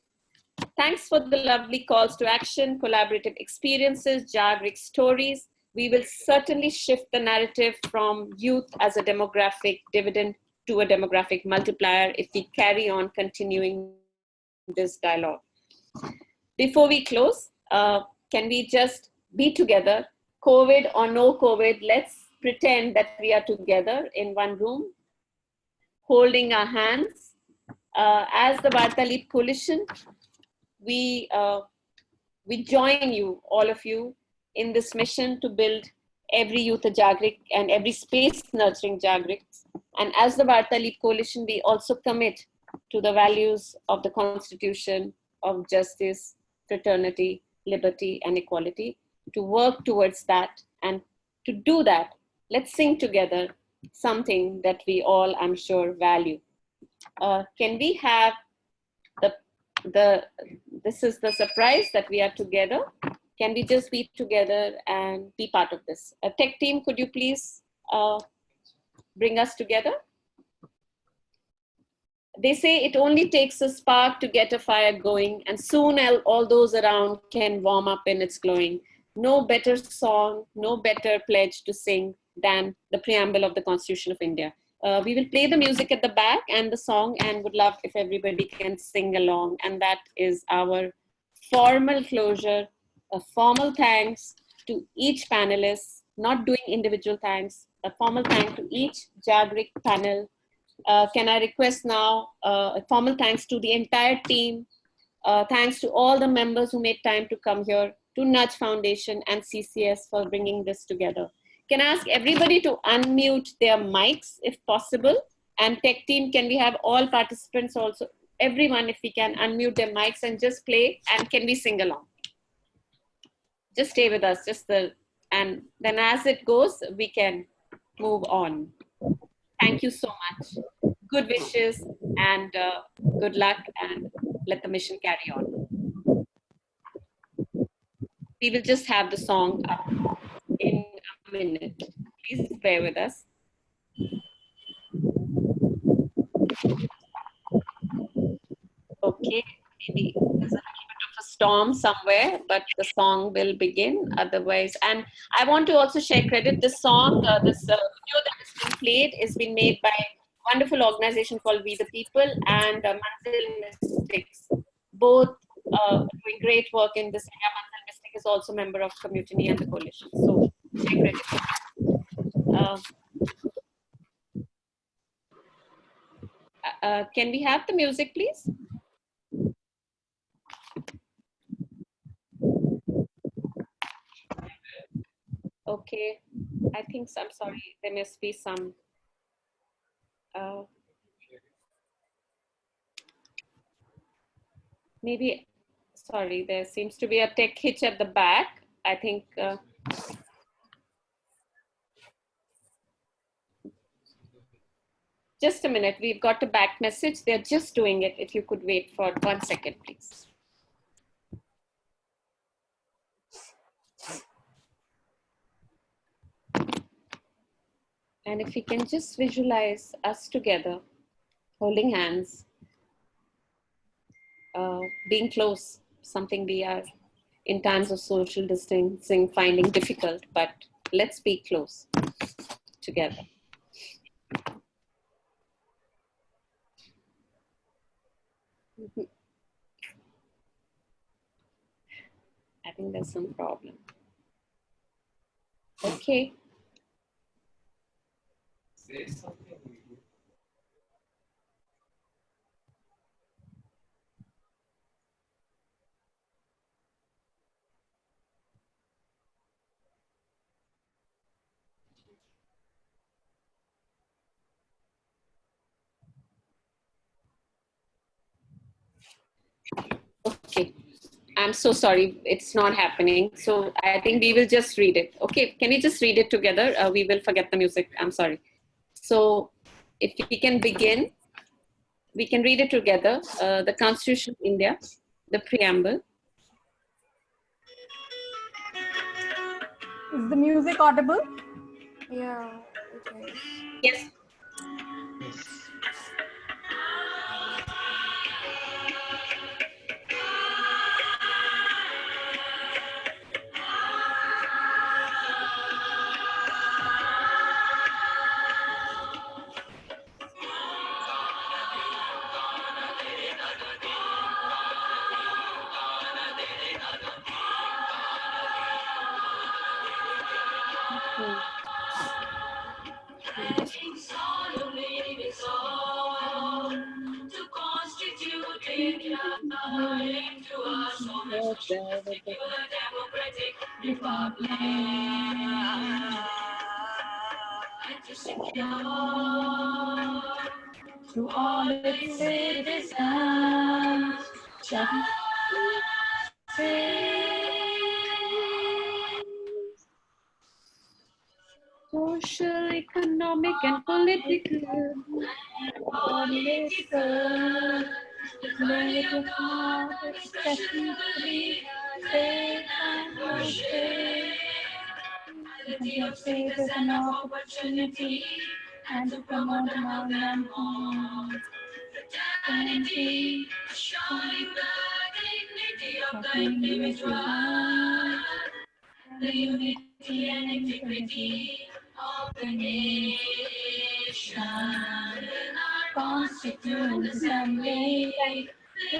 Thanks for the lovely calls to action, collaborative experiences, Jagrik stories. We will certainly shift the narrative from youth as a demographic dividend to a demographic multiplier if we carry on continuing this dialogue. Before we close, can we just be together? COVID or no COVID, let's pretend that we are together in one room, holding our hands. As the vartaLeap coalition, we join you, all of you, in this mission to build every youth a Jagrik and every space nurturing Jagriks. And as the vartaLeap coalition, we also commit to the values of the Constitution of justice, fraternity, liberty, and equality, to work towards that and To do that, let's sing together something that we all, I'm sure, value. Can we have this is the surprise that we are together. Can we just be together and be part of this? Tech team, could you please bring us together? They say it only takes a spark to get a fire going, and soon all those around can warm up in its glowing. No better song, no better pledge to sing than the preamble of the Constitution of India. We will play the music at the back and the song, and would love if everybody can sing along. And that is our formal closure. A formal thanks to each panelist, not doing individual thanks, a formal thank to each Jagrik panel. Can I request now a formal thanks to the entire team, thanks to all the members who made time to come here, to Nudge Foundation and CCS for bringing this together. Can I ask everybody to unmute their mics if possible? And tech team, can we have all participants also, everyone, if we can unmute their mics and just play, and can we sing along? Just stay with us, and then as it goes, we can move on. Thank you so much. Good wishes and good luck, and let the mission carry on. We will just have the song up in a minute. Please bear with us. Okay, maybe there's a little bit of a storm somewhere, but the song will begin otherwise. And I want to also share credit. This song, this video that is being played is being made by a wonderful organization called We the People and Manzil Mystics, both doing great work in this area. Manzil Mystic is also a member of Community and the Coalition. So, share credit. Can we have the music, please? Okay, I think I'm sorry, there must be some maybe, sorry, there seems to be a tech hitch at the back. I think just a minute, we've got a back message. They're just doing it. If you could wait for 1 second, please. And if we can just visualize us together, holding hands, being close, something we are in times of social distancing finding difficult, but let's be close together. I think there's some problem. Okay. Say something. Okay. I'm so sorry, it's not happening. So I think we will just read it. Okay, can we just read it together? We will forget the music, I'm sorry. So if we can begin, we can read it together. The Constitution of India, the preamble. Is the music audible? Yeah, okay. Yes. To all its citizens, social, economic, and political. Faith is an opportunity and to promote fraternity, showing the dignity of the individual, the unity and integrity of the nation. Constituent Assembly,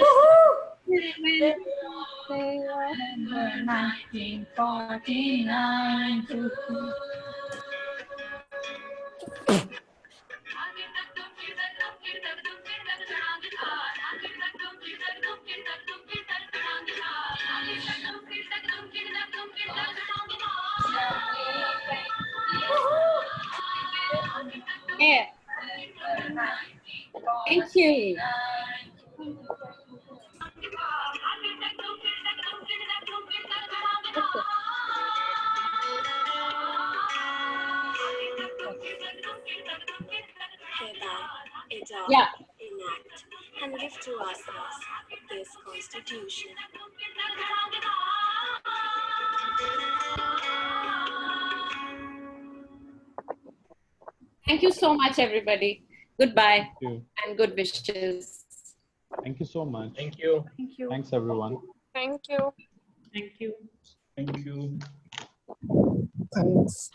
1949 to Yeah. Thank you. Yeah. Enact and give to ourselves this Constitution. Thank you so much, everybody. Goodbye Thank you. and good wishes. Thank you so much. Thank you. Thank you. Thanks, everyone. Thank you. Thank you. Thank you. Thanks.